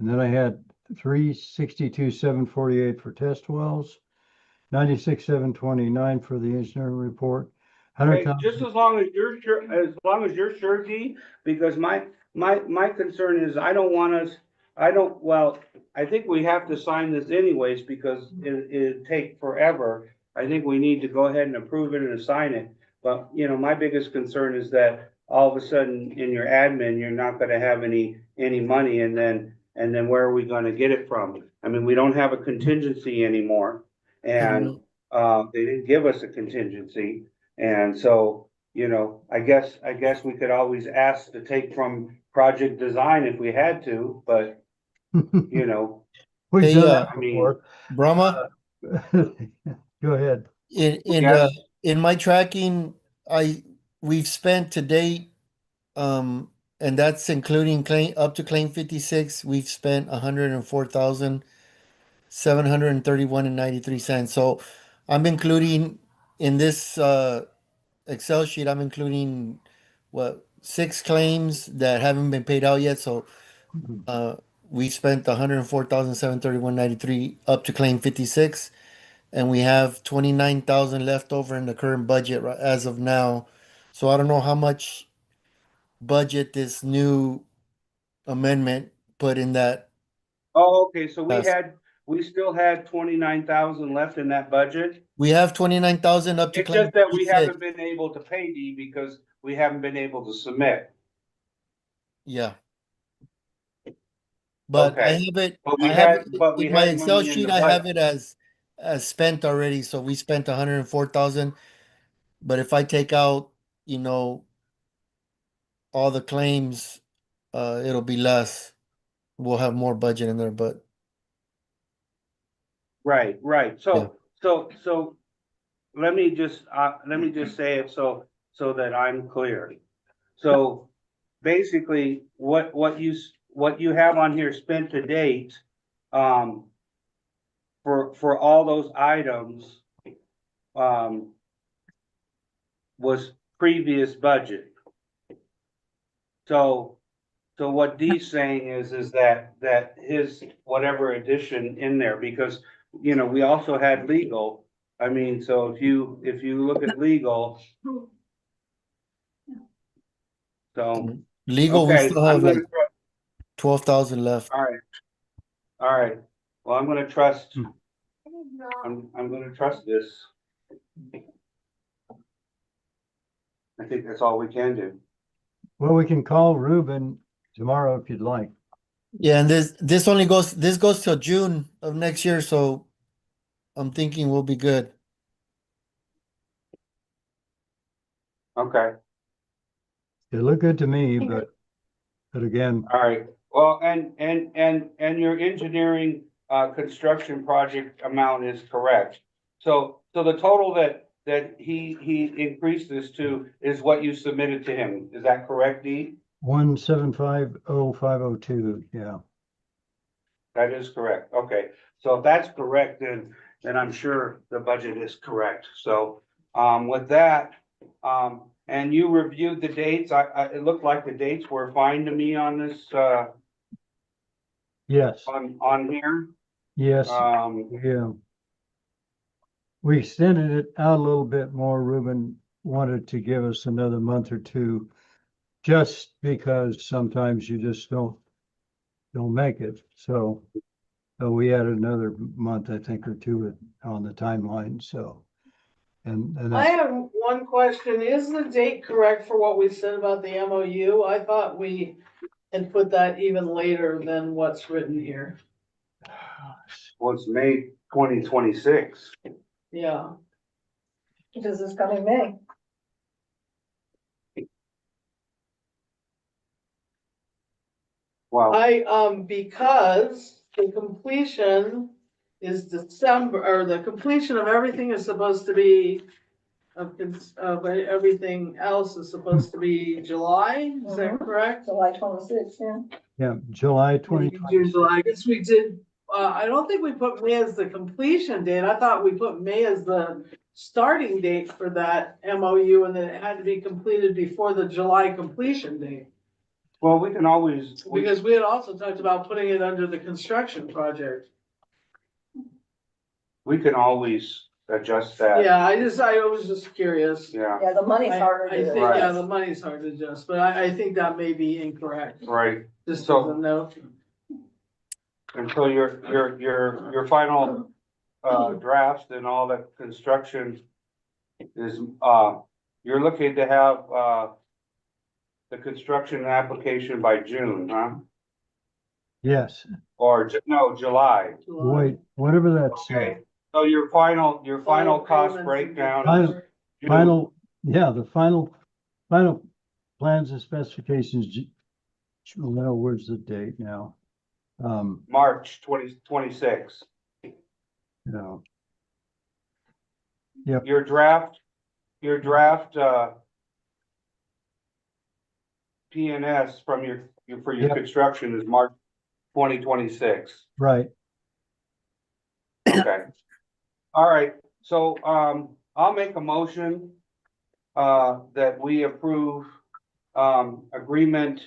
And then I had 362,748 for test wells, 96,729 for the engineering report. Okay, 100,000. just as long as you're sure, Dee, because my concern is I don't want us, I think we have to sign this anyways because it'd take forever. I think we need to go ahead and approve it and assign it. But, you know, my biggest concern is that all of a sudden in your admin, you're not gonna have any money and then where are we gonna get it from? I mean, we don't have a contingency anymore. And they didn't give us a contingency. And so, you know, I guess we could always ask to take from project design if we had to, but you know, We've Hey, done that I mean- before. Brahma, Go ahead. in Yeah. in my tracking, we've spent to date, and that's including claim, up to claim 56, we've spent 104,731.93 cents. So I'm including in this, Excel sheet, I'm including what, 6 claims that haven't been paid out yet, so we spent 104,731.93 up to claim 56, and we have 29,000 left over in the current budget as of now. So I don't know how much budget this new amendment put in that. Oh, okay, so Yes. we still had 29,000 left in that budget? We have 29,000 up to It's claim just that we 56. haven't been able to pay D because we haven't been able to submit. Yeah. But I Okay. have it, But I we have had, it but we in my had Excel money in sheet, the I have budget. it as spent already, so we spent 104,000. But if I take out, you know, all the claims, it'll be less. We'll have more budget in there, but Right, right. Yeah. So let me just say it so that I'm clear. So basically, what you have on here spent to date, for all those items, was previous budget. So what Dee's saying is that his whatever addition in there, because, you know, we also had legal. I mean, so if you look at legal. So, legal, we okay, still I'm have gonna, like 12,000 left. all right. Well, I'm gonna trust, I'm gonna trust this. I think that's all we can do. Well, we can call Ruben tomorrow if you'd like. Yeah, and this only goes, this goes till June of next year, so I'm thinking we'll be good. Okay, It looked good to me, but again, all right. Well, and your engineering, construction project amount is correct. So the total that he increased this to is what you submitted to him. Is that correct, Dee? 1750502, yeah. That is correct. Okay, so if that's correct, then I'm sure the budget is correct. So, with that, and you reviewed the dates, it looked like the dates were fine to me on this, Yes, on here. yes, yeah. We extended it out a little bit more. Ruben wanted to give us another month or two, just because sometimes you just don't make it. So we added another month, I think, or two on the timeline, so. And I that's, have one question. Is the date correct for what we said about the MOU? I thought we had put that even later than what's written here. Well, it's May 2026. Yeah. Because it's coming May. Wow. Because the completion is December, or the completion of everything is supposed to be everything else is supposed to be July, is that correct? July 26th, yeah. yeah, July June, 2020. July, I guess we did, I don't think we put May as the completion date. I thought we put May as the starting date for that MOU, and then it had to be completed before the July completion date. Well, we can always, Because we had also talked about putting it under the construction project. we can always adjust that. Yeah, I was just curious. Yeah, Yeah, the money's I harder think, to. Right. yeah, the money's hard to adjust, but I think that may be incorrect, right. just as So- a note. And so your final, draft and all that construction is, you're looking to have, the construction application by June, huh? Yes, Or, no, July. wait, whatever that Okay, said. so your final cost payments and breakdown. Final- is June. Yeah, the final plans and specifications. Well, where's the date now? March 2026. No, Your draft, PNS from for your Yep. construction is March 2026. Right. Okay. All right, so, I'll make a motion, that we approve, agreement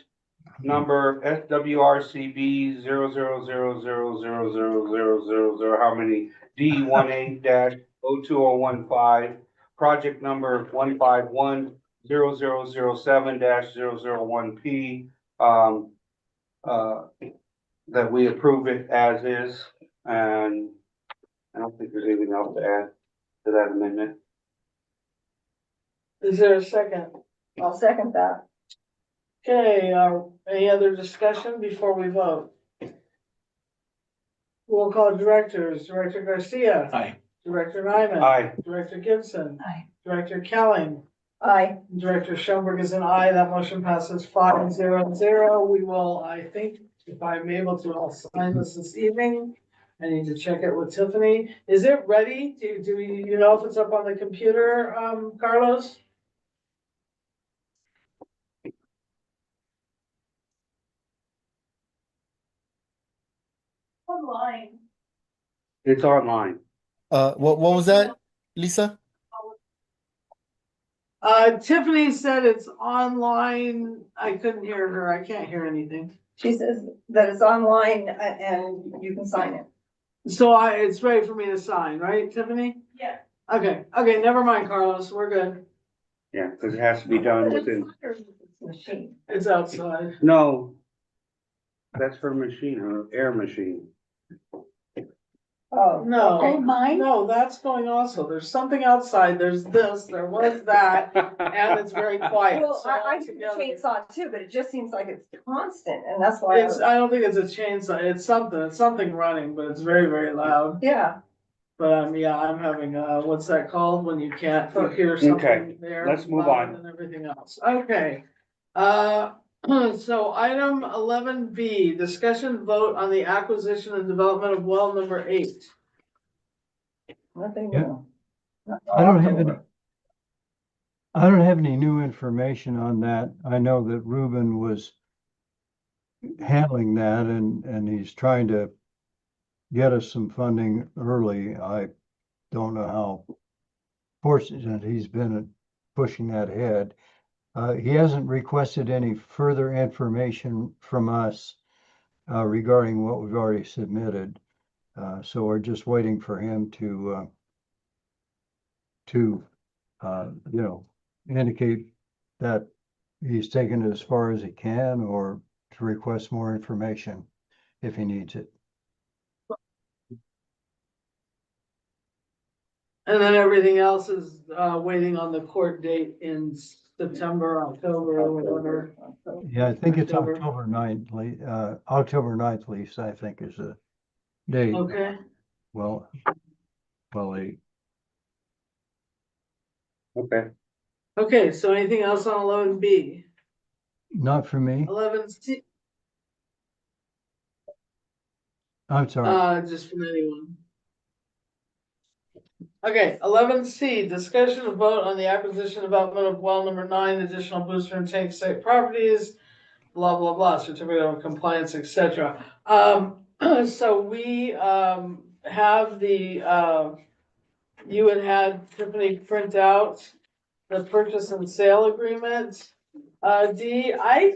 number SWRCB 000000000, how many? D18-02015, project number 1510007-001P, that we approve it as is, and I don't think there's anything else to add to that amendment. Is there a second? I'll second that. Okay, any other discussion before we vote? Roll call directors, Director Garcia. Aye. Director Nyman. Aye. Director Gibson. Aye. Director Kelling. Aye. Director Schoenberg is an aye. That motion passes 5-0-0. We will, I think, if I'm able to, I'll sign this evening. I need to check it with Tiffany. Is it ready? Do you know if it's up on the computer, Carlos? Online. It's online. What was that, Lisa? Tiffany said it's online. I couldn't hear her. I can't hear anything. She says that it's online and you can sign it. So it's ready for me to sign, right, Tiffany? Yeah. Okay, never mind, Carlos. We're good. Yeah, because it has to be done within, Machine. It's outside. no. That's her machine, her air machine. Oh, No. okay. Mine? No, that's going also. There's something outside. There's this, there was that, and it's very quiet. Well, So I do the altogether- chainsaw too, but it just seems like it's constant and that's why. I don't think it's a chainsaw. It's something running, but it's very, very loud. Yeah, But yeah, I'm having, what's that called when you can't hear Okay, something there? let's move louder on. than everything else. Okay. So item 11B, discussion vote on the acquisition and development of well number 8. nothing Yeah. new. I don't have any new information on that. I know that Ruben was handling that and he's trying to get us some funding early. I don't know how fortunate he's been at pushing that ahead. He hasn't requested any further information from us regarding what we've already submitted. So we're just waiting for him to indicate that he's taken it as far as he can or to request more information if he needs it. And then everything else is waiting on the court date in September, October, or whatever. Yeah, I think it's October. October 9th, October 9th, least, I think is the date. Okay, Well, Okay. okay, so anything else on 11B? not for me. 11C, I'm sorry. just from anyone. Okay, 11C, discussion of vote on the acquisition development of well number 9, additional booster and tank site properties, blah, blah, blah, certificate of compliance, etc. So we, have the, you had Tiffany print out the purchase and sale agreement. Dee, I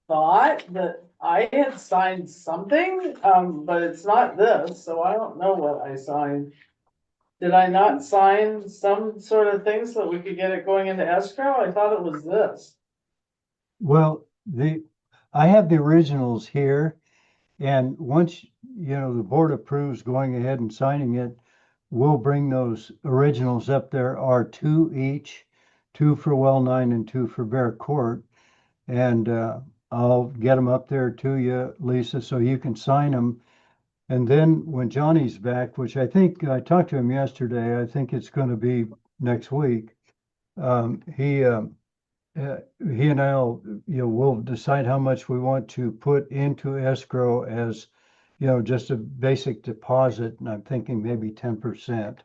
thought that I had signed something, but it's not this, so I don't know what I signed. Did I not sign some sort of thing so that we could get it going into escrow? I thought it was this. Well, I have the originals here. And once, the board approves going ahead and signing it, we'll bring those originals up. There are 2 each, 2 for well 9 and 2 for Bear Court. And I'll get them up there to you, Lisa, so you can sign them. And then when Johnny's back, which I think I talked to him yesterday, I think it's going to be next week. He and I'll, we'll decide how much we want to put into escrow as, just a basic deposit. And I'm thinking maybe 10%.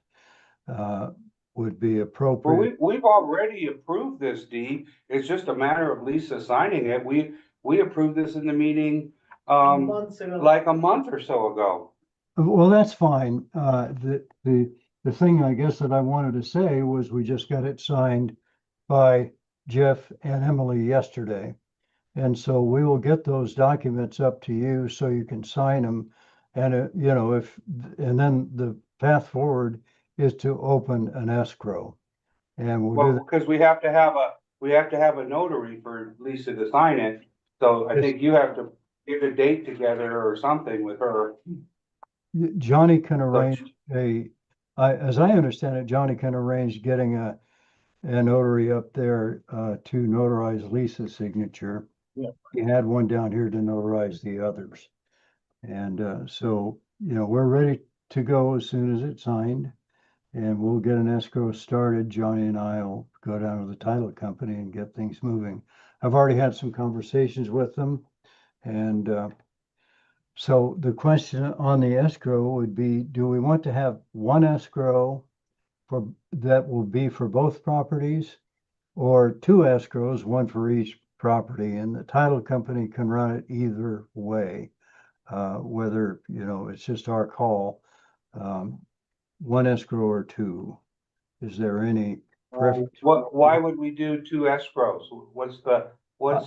would be Well, appropriate. we've already approved this, Dee. It's just a matter of Lisa signing it. We approved this in the meeting, Months ago. like a month or so ago. Well, that's fine. The thing I guess that I wanted to say was we just got it signed by Jeff and Emily yesterday. And so we will get those documents up to you so you can sign them. And, you know, and then the path forward is to open an escrow. And we'll do Well, that. because we have to have a notary for Lisa to sign it. So I think you have to get a date together or something with her. Johnny can arrange as I understand it, Johnny can arrange getting a notary up there to notarize Lisa's signature. Yeah. He had one down here to notarize the others. And so, you know, we're ready to go as soon as it's signed. And we'll get an escrow started. Johnny and I will go down to the title company and get things moving. I've already had some conversations with them. And so the question on the escrow would be, do we want to have one escrow that will be for both properties, or two escrows, one for each property? And the title company can run it either way, whether, you know, it's just our call, one escrow or two. Is there any preference? Why would we do two escrows? What's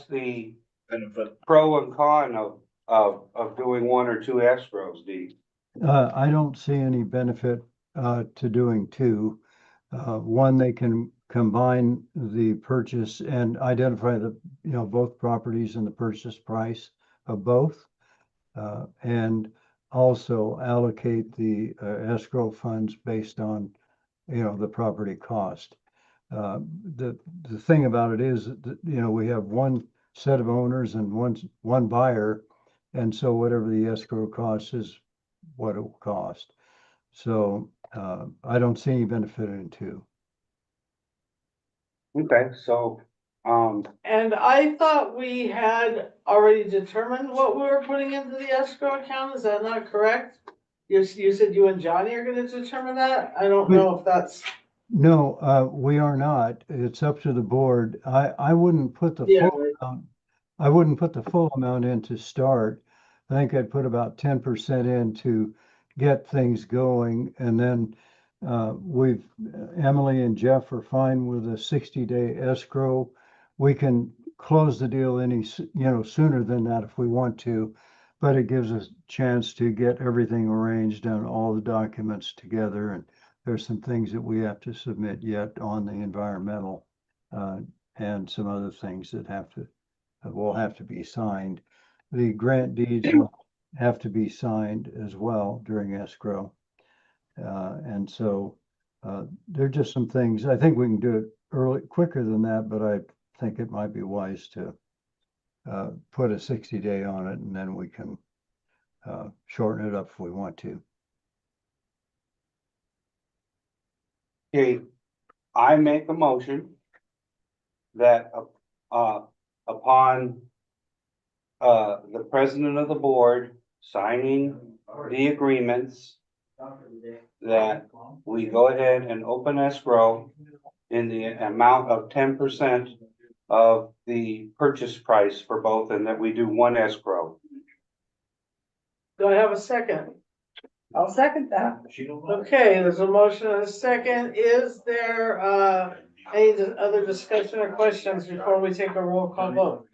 the Benefit. pro and con of doing one or two escrows, Dee? I don't see any benefit to doing two. One, they can combine the purchase and identify both properties and the purchase price of both. And also allocate the escrow funds based on, the property cost. The thing about it is that, we have one set of owners and one buyer. And so whatever the escrow cost is what it will cost. So I don't see any benefit in two. Okay, so, And I thought we had already determined what we were putting into the escrow account. Is that not correct? You said you and Johnny are gonna determine that? I don't know if that's. No, we are not. It's up to the board. I wouldn't put the Yeah, full amount. I wouldn't put the full amount in to start. I think I'd put about 10% in to get things going. And then Emily and Jeff are fine with a 60-day escrow. We can close the deal sooner than that if we want to, but it gives us a chance to get everything arranged and all the documents together. And there's some things that we have to submit yet on the environmental and some other things that will have to be signed. The grant deeds will have to be signed as well during escrow. And so there are just some things. I think we can do it quicker than that, but I think it might be wise to put a 60-day on it, and then we can shorten it up if we want to. okay, I make a motion that upon the president of the board signing the agreements, that we go ahead and open escrow in the amount of 10% of the purchase price for both, and that we do one escrow. do I have a second? I'll second that. Okay, there's a motion and a second. Is there any other discussion or questions before we take a roll call vote?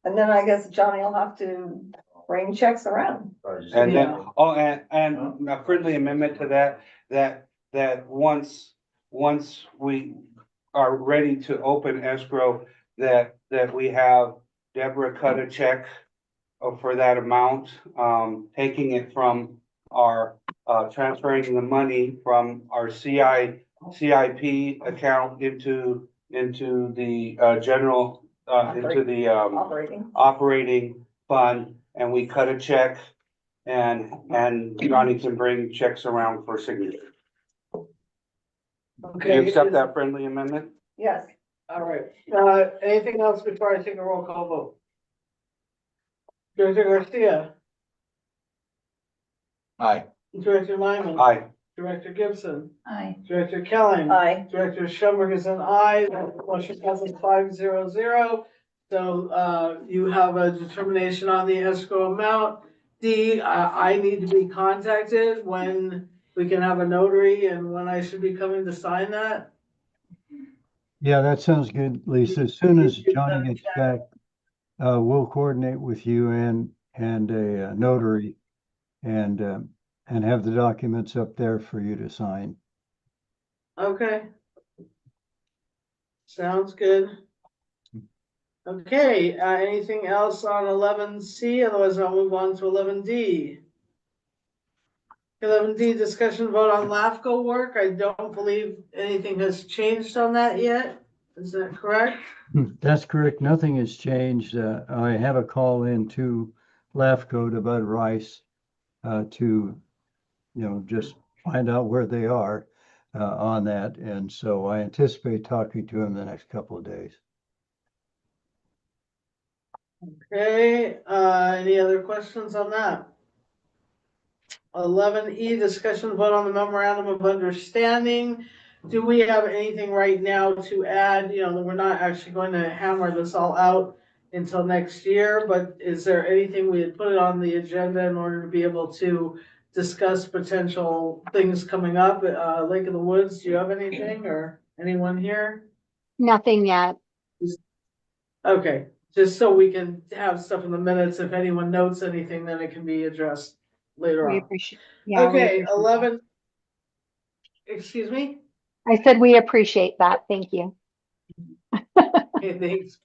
And then I guess Johnny will have to bring checks around. And then, and a friendly amendment to that once we are ready to open escrow, that we have Deborah cut a check for that amount, taking it from our, transferring the money from our CIP account into the general, into the operating fund, and we cut a check, and Johnny can bring checks around for signature. Do you accept that friendly amendment? Yes. All right, anything else before I take a roll call vote? Director Garcia, Aye. Director Lyman. Aye. Director Gibson, Aye. Director Kelly. Aye. Director Schoenberg is an aye, that motion passes 500. So, you have a determination on the escrow amount. D, I need to be contacted when we can have a notary and when I should be coming to sign that. Yeah, that sounds good, Lisa. As soon as Johnny gets back, we'll coordinate with you and a notary and have the documents up there for you to sign. Okay. Sounds good. Okay, anything else on 11C? Otherwise I'll move on to 11D. 11D, discussion vote on LAFCO work. I don't believe anything has changed on that yet. Is that correct? That's correct. Nothing has changed. I have a call in to LAFCO to Bud Rice to, just find out where they are on that. And so I anticipate talking to him the next couple of days. Okay, any other questions on that? 11E, discussion vote on the memorandum of understanding. Do we have anything right now to add? We're not actually going to hammer this all out until next year, but is there anything we had put it on the agenda in order to be able to discuss potential things coming up? Lake of the Woods, do you have anything or anyone here? Nothing yet. Okay, just so we can have stuff in the minutes. If anyone notes anything, then it can be addressed later We on. appreciate, yeah. we Okay, appreciate that. 11. Excuse me? I said we appreciate that. Thank you. Okay, thanks.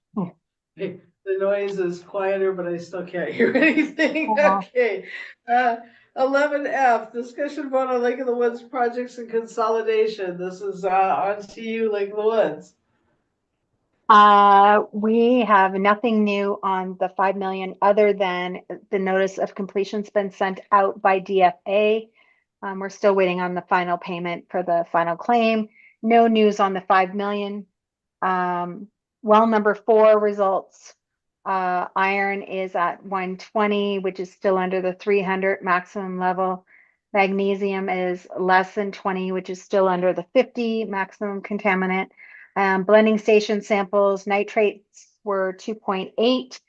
Hey, the noise is quieter, but I still can't hear anything. Uh-huh. Okay. 11F, discussion vote on Lake of the Woods projects and consolidation. This is on to you, Lake of the Woods. We have nothing new on the 5 million other than the notice of completion's been sent out by DFA. We're still waiting on the final payment for the final claim. No news on the 5 million. Well, number 4 results. Iron is at 120, which is still under the 300 maximum level. Magnesium is less than 20, which is still under the 50 maximum contaminant. Blending station samples, nitrates were 2.8,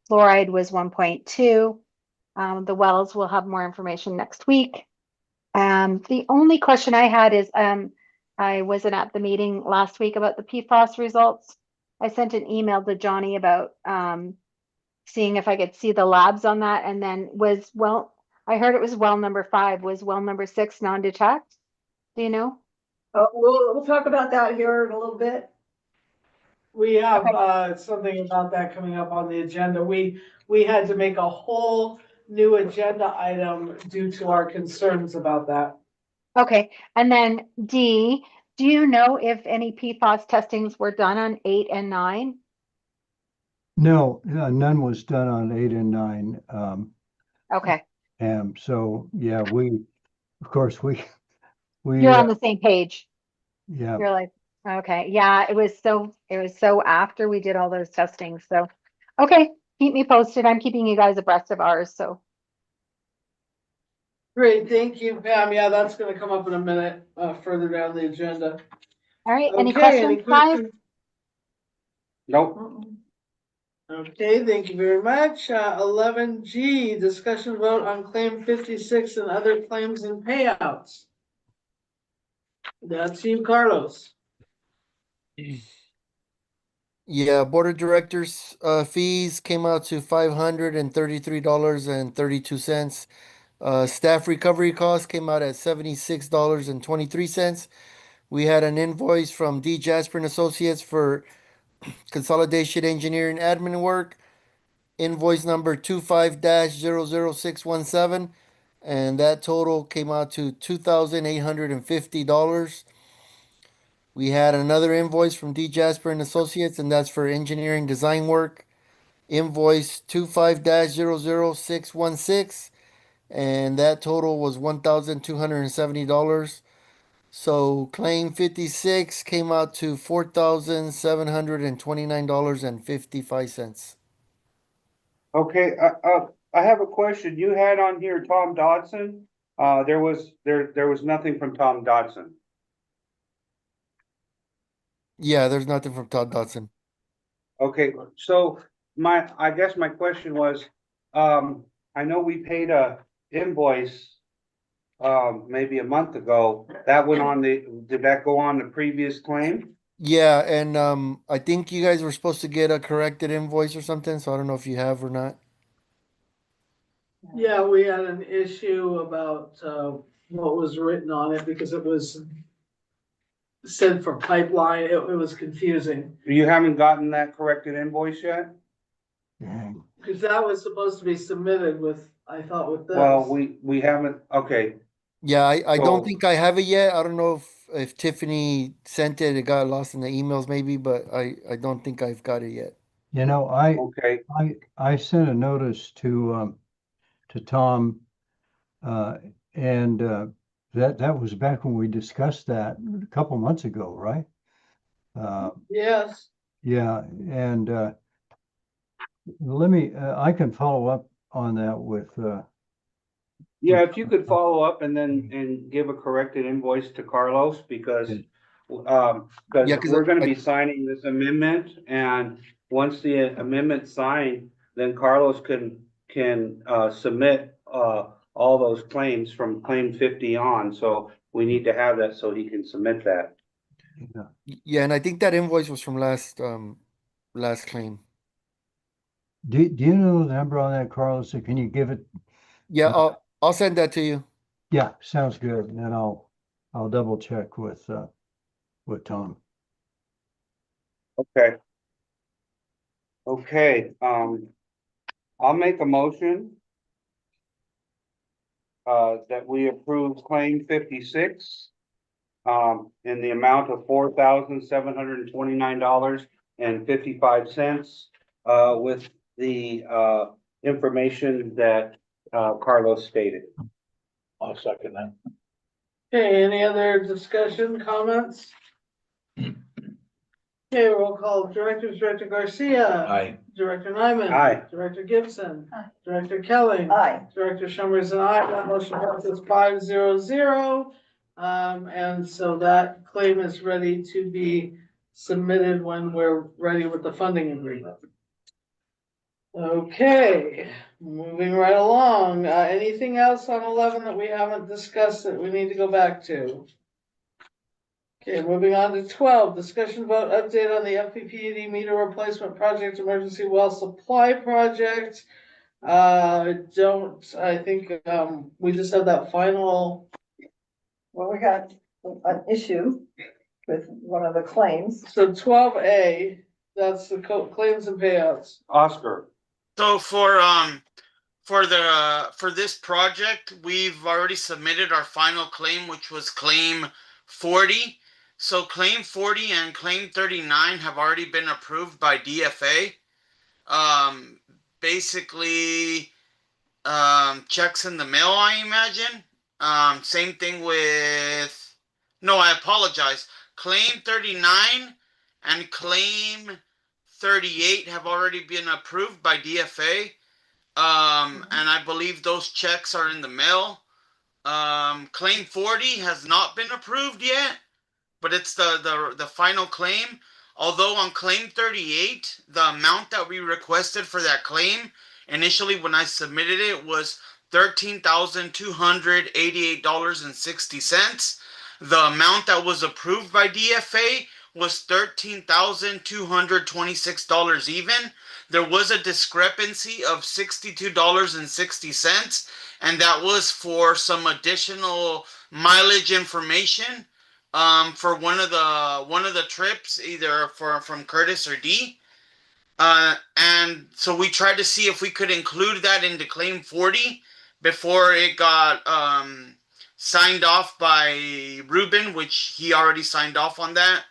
fluoride was 1.2. The wells will have more information next week. The only question I had is, I wasn't at the meeting last week about the PFAS results. I sent an email to Johnny about seeing if I could see the labs on that, and then I heard it was well number 5. Was well number 6 non-detect? Do you know? We'll talk about that here in a little bit. We have something about that coming up on the agenda. We had to make a whole new agenda item due to our concerns about that. Okay, and then D, do you know if any PFAS testings were done on 8 and 9? No, none was done on 8 and 9. Okay, And so, yeah, of course, we, you're on the same page. yeah, You're like, okay, yeah, it was so after we did all those testings, so, okay, keep me posted. I'm keeping you guys abreast of ours, so. Great, thank you, Pam. Yeah, that's gonna come up in a minute, further down the agenda. All right, any Okay, questions, guys? Nope. Okay, thank you very much. 11G, discussion vote on claim 56 and other claims and payouts. That's you, Carlos. Yeah, board of directors fees came out to $533.32. Staff recovery costs came out at $76.23. We had an invoice from D. Jasper and Associates for consolidation engineering admin work, invoice number 25-00617, and that total came out to $2,850. We had another invoice from D. Jasper and Associates, and that's for engineering design work, invoice 25-00616, and that total was $1,270. So claim 56 came out to $4,729.55. Okay, I have a question. You had on here Tom Dodson. There was nothing from Tom Dodson. Yeah, there's nothing from Todd Dodson. Okay, so I guess my question was, I know we paid a invoice maybe a month ago. That went on did that go on the previous claim? Yeah, and I think you guys were supposed to get a corrected invoice or something, so I don't know if you have or not. Yeah, we had an issue about, what was written on it because it was said for pipeline, it was confusing. You haven't gotten that corrected invoice yet? Dang. Cause that was supposed to be submitted with, I thought with this. Well, we haven't, okay, Yeah, I don't So- think I have it yet. I don't know if Tiffany sent it. It got lost in the emails maybe, but I don't think I've got it yet. You know, okay, I sent a notice to Tom, and, that was back when we discussed that a couple months ago, right? Yes, Yeah, and, let me, I can follow up on that with, yeah, if you could follow up and give a corrected invoice to Carlos, because Yeah, 'cause we're gonna I- be signing this amendment, and once the amendment's signed, then Carlos can submit all those claims from claim 50 on, so we need to have that so he can submit that. Yeah, and I think that invoice was from last claim. do you know the number on that, Carlos? Or can you give it? Yeah, I'll send that to you. Yeah, sounds good. And then I'll double check with Tom. Okay. Okay, I'll make a motion that we approve claim 56 in the amount of $4,729.55 with the information that Carlos stated. I'll second that. okay, any other discussion, comments? Okay, roll call, directors, Director Garcia. Aye. Director Nyman. Aye. Director Gibson. Aye. Director Kelly. Aye. Director Summers and I, that motion passes 5-0. And so that claim is ready to be submitted when we're ready with the funding agreement. Okay, moving right along, anything else on 11 that we haven't discussed that we need to go back to? Okay, moving on to 12, discussion vote update on the FPPD meter replacement project, emergency well supply project. I think, we just had that final, Well, we got an issue with one of the claims. so 12A, that's the claims and payouts. Oscar. So for this project, we've already submitted our final claim, which was claim 40. So claim 40 and claim 39 have already been approved by DFA. Basically, checks in the mail, I imagine. Same thing with, no, I apologize. Claim 39 and claim 38 have already been approved by DFA. And I believe those checks are in the mail. Claim 40 has not been approved yet, but it's the final claim. Although on claim 38, the amount that we requested for that claim initially when I submitted it was $13,288.60. The amount that was approved by DFA was $13,226 even. There was a discrepancy of $62.60, and that was for some additional mileage information for one of the trips, either from Curtis or D. And so we tried to see if we could include that into claim 40 before it got signed off by Ruben, which he already signed off on that.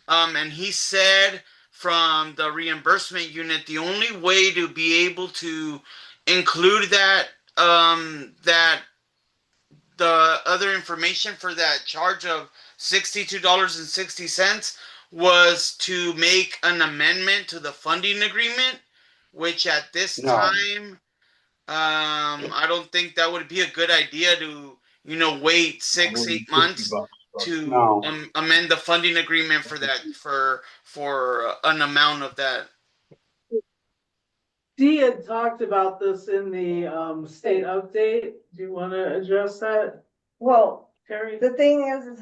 And he said from the reimbursement unit, the only way to be able to include that, that the other information for that charge of $62.60 was to make an amendment to the funding agreement, which at this time, I don't think that would be a good idea to wait 6-8 months to No. amend the funding agreement for that for an amount of that. Dee had talked about this in the state update. Do you want to address that, Well, Terry? the thing is,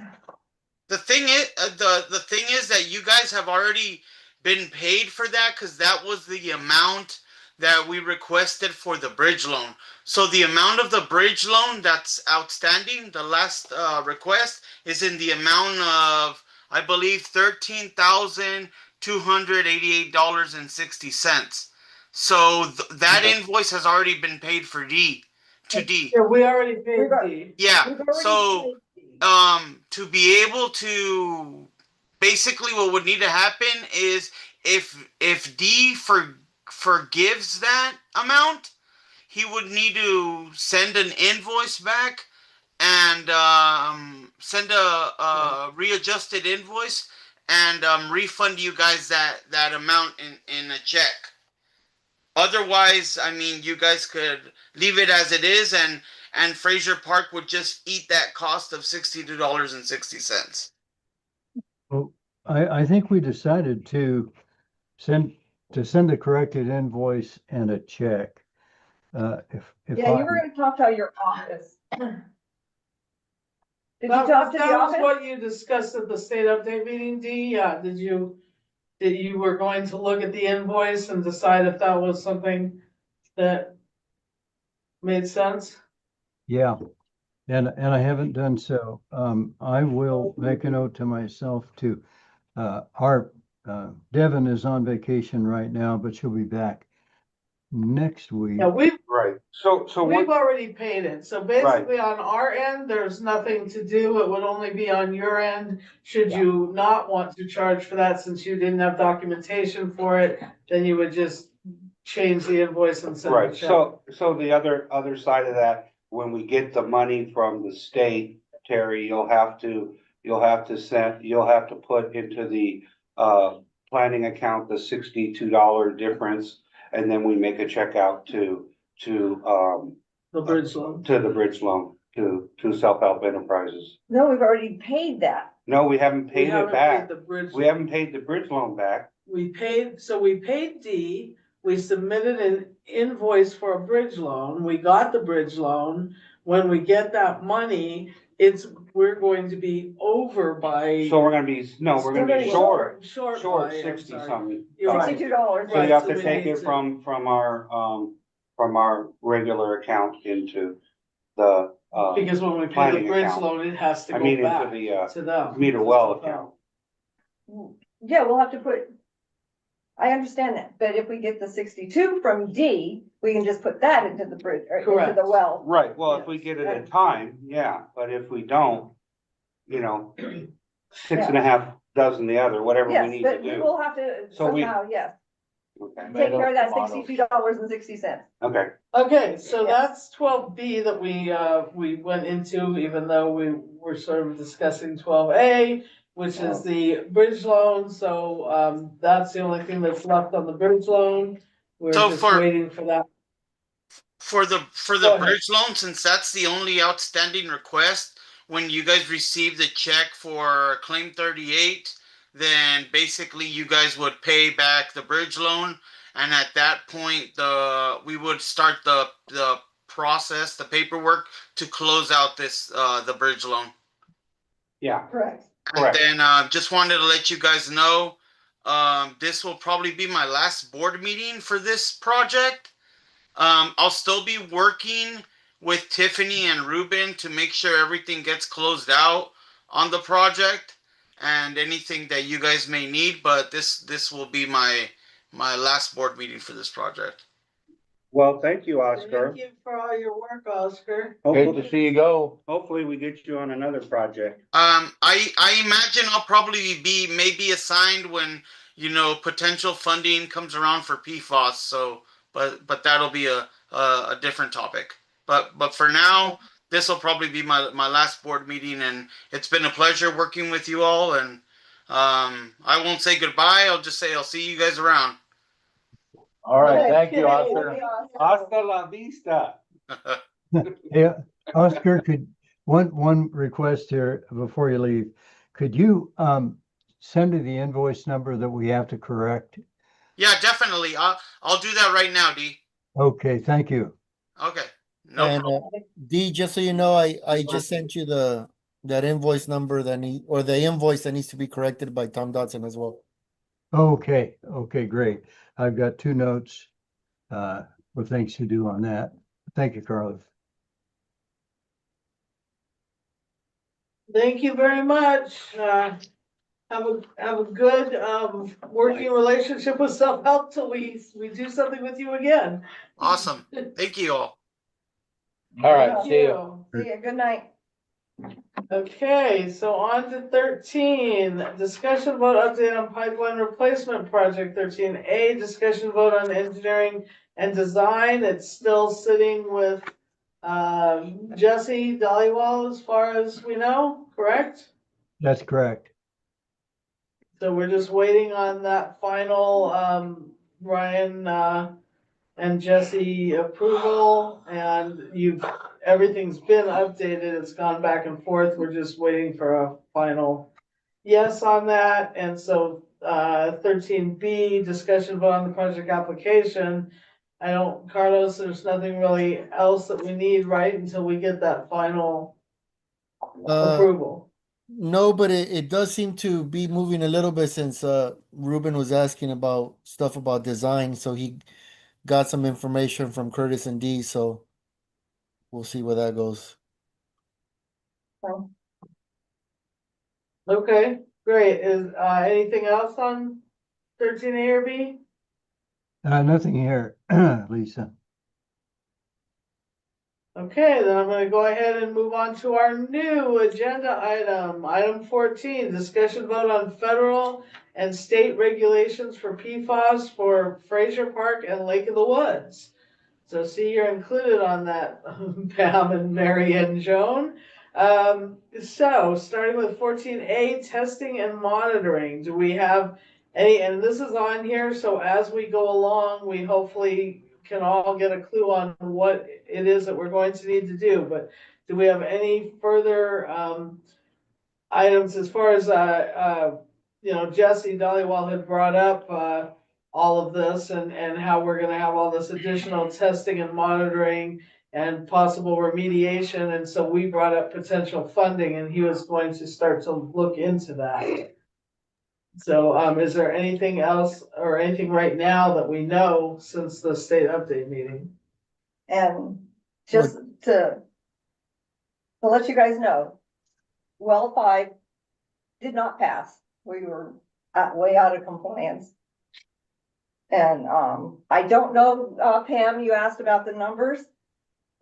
The thing is, the thing is that you guys have already been paid for that because that was the amount that we requested for the bridge loan. So the amount of the bridge loan that's outstanding, the last request, is in the amount of, I believe, $13,288.60. So that invoice has already been paid for D. Yeah, we already paid D. Yeah. we've already So paid D. to be able to, basically what would need to happen is if D forgives that amount, he would need to send an invoice back and send a readjusted invoice and refund you guys that amount in a check. Otherwise, I mean, you guys could leave it as it is, and Fraser Park would just eat that cost of $62.60. Well, I think we decided to send the corrected invoice and a check. If Yeah, you were gonna talk to your office. Did you That talk to the was office? what you discussed at the state update meeting, Dee? Yeah, did you were going to look at the invoice and decide if that was something that made sense? Yeah, and I haven't done so. I will make a note to myself to, Devin is on vacation right now, but she'll be back next week. Yeah, we've Right. So We've what, already paid it, so basically on our end, there's nothing to do, it would only be on your end. Should you not want to charge for that, since you didn't have documentation for it, then you would just change the invoice and send a right, check. so the other side of that, when we get the money from the state, Terry, you'll have to put into the planning account the $62 difference, and then we make a check out to The bridge loan. to the bridge loan, to Self-Help Enterprises. No, we've already paid that. No, we haven't We paid haven't it back. paid the bridge We loan. haven't paid the bridge loan back. We paid D, we submitted an invoice for a bridge loan, we got the bridge loan. When we get that money, we're going to be over by. So we're gonna be short Short by, I'm 60 sorry. something. You're right. $62. So you have Right, to we take need it to- from our regular account into the, Because when we pay the planning bridge account. loan, it has to I go mean, into back the, to them. meter well account. Yeah, we'll have to put, I understand that, but if we get the 62 from D, we can just put that into the bridge, or into Correct. the well. Right, well, if we get it in time, yeah, but if we don't, 6.5 dozen the other, whatever we Yes, need to but we do. will have to So we- somehow, yes, Okay, take care of that $62.60. okay, Okay, so Yes. that's 12B that we went into, even though we were sort of discussing 12A, which is the bridge loan, so, that's the only thing that's left on the bridge loan. We're So just for- waiting for that. For the Go ahead. bridge loan, since that's the only outstanding request, when you guys receive the check for claim 38, then basically you guys would pay back the bridge loan, and at that point we would start the process, the paperwork to close out this the bridge loan. yeah, Correct. correct. And then just wanted to let you guys know, this will probably be my last board meeting for this project. I'll still be working with Tiffany and Ruben to make sure everything gets closed out on the project and anything that you guys may need, but this will be my last board meeting for this project. Well, thank you, Oscar. Thank you for all your work, Oscar. Hate to see you go. Hopefully we get you on another project. I imagine I'll probably be maybe assigned when potential funding comes around for PFAS. So, but that'll be a different topic. But for now, this will probably be my last board meeting, and it's been a pleasure working with you all. And I won't say goodbye. I'll just say I'll see you guys around. All right, thank you, Okay, Oscar. Hasta la vista. Yeah, Oscar, could One request here before you leave. Could you, send me the invoice number that we have to correct? Yeah, definitely. I'll do that right now, D. Okay, thank you. Okay. No And problem. D, just so you know, I just sent you that invoice number or the invoice that needs to be corrected by Tom Dodson as well. Okay, great. I've got 2 notes, with things to do on that. Thank you, Carlos. Thank you very much. Have a good, working relationship with self-help till we do something with you again. Awesome. Thank you all. All right, Thank see you. you. See ya, good night. Okay, so on to 13, discussion vote update on pipeline replacement project. 13A, discussion vote on engineering and design. It's still sitting with Jesse Dollywall as far as we know, correct? That's correct. So we're just waiting on that final Ryan and Jesse approval, and everything's been updated, it's gone back and forth, we're just waiting for a final yes on that, and so 13B, discussion vote on the project application. Carlos, there's nothing really else that we need, right, until we get that final approval. No, but it does seem to be moving a little bit since Ruben was asking about stuff about design, so he got some information from Curtis and D, so we'll see where that goes. Okay, great. Is anything else on 13A or B? Nothing here, Lisa. Okay, then I'm gonna go ahead and move on to our new agenda item. Item 14, discussion vote on federal and state regulations for PFAS for Fraser Park and Lake of the Woods. So see, you're included on that, Pam and Mary and Joan. So starting with 14A, testing and monitoring. Do we have any, and this is on here, so as we go along, we hopefully can all get a clue on what it is that we're going to need to do, but do we have any further items as far as Jesse Dollywall had brought up all of this and how we're gonna have all this additional testing and monitoring and possible remediation, and so we brought up potential funding and he was going to start to look into that. So, is there anything else or anything right now that we know since the state update meeting? And just to let you guys know, well 5 did not pass. We were way out of compliance. And I don't know, Pam, you asked about the numbers.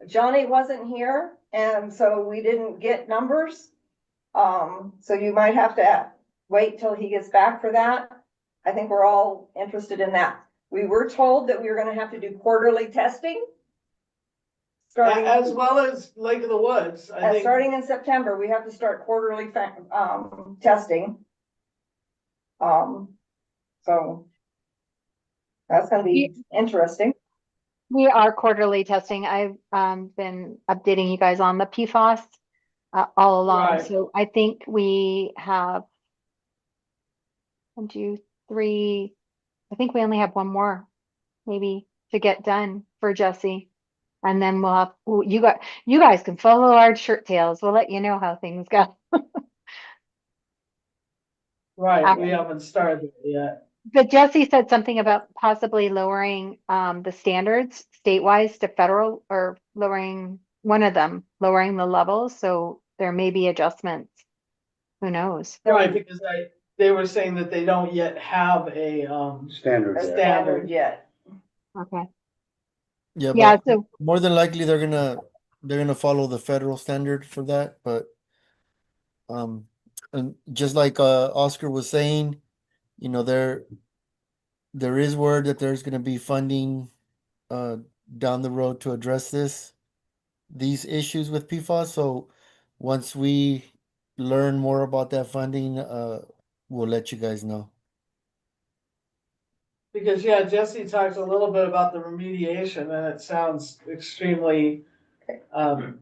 Johnny wasn't here, and so we didn't get numbers. So you might have to wait till he gets back for that. I think we're all interested in that. We were told that we were gonna have to do quarterly testing. As well as Lake of the Woods, I think. Starting in September, we have to start quarterly testing. So that's gonna be interesting. We are quarterly testing. I've been updating you guys on the PFAS all along. Right. So I think we have 1, 2, 3. I think we only have one more maybe to get done for Jesse. And then we'll have, you guys can follow our shirt tails. We'll let you know how things go. Right, we haven't started yet. But Jesse said something about possibly lowering the standards statewide to federal, or lowering one of them, lowering the levels. So there may be adjustments. Who knows? Right, because they were saying that they don't yet have a standard yet. Okay. Yeah, Yeah, but so more than likely they're gonna follow the federal standard for that, but and just like Oscar was saying, you know, there is word that there's gonna be funding down the road to address these issues with PFAS. So once we learn more about that funding, we'll let you guys know. Because, yeah, Jesse talked a little bit about the remediation and it sounds extremely Yeah.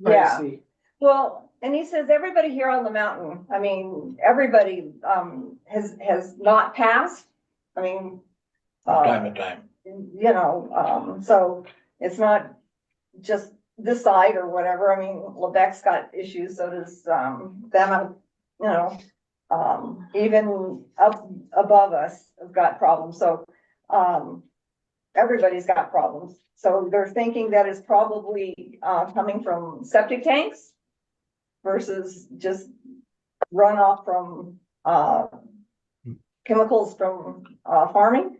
pricey. Well, and he says everybody here on the mountain, I mean, everybody, has not passed. I mean, From time to time. you know, so it's not just this side or whatever. I mean, Lebec's got issues, so does, them, you know, even up above us have got problems, so, everybody's got problems. So they're thinking that it's probably, coming from septic tanks versus just runoff from, chemicals from, farming.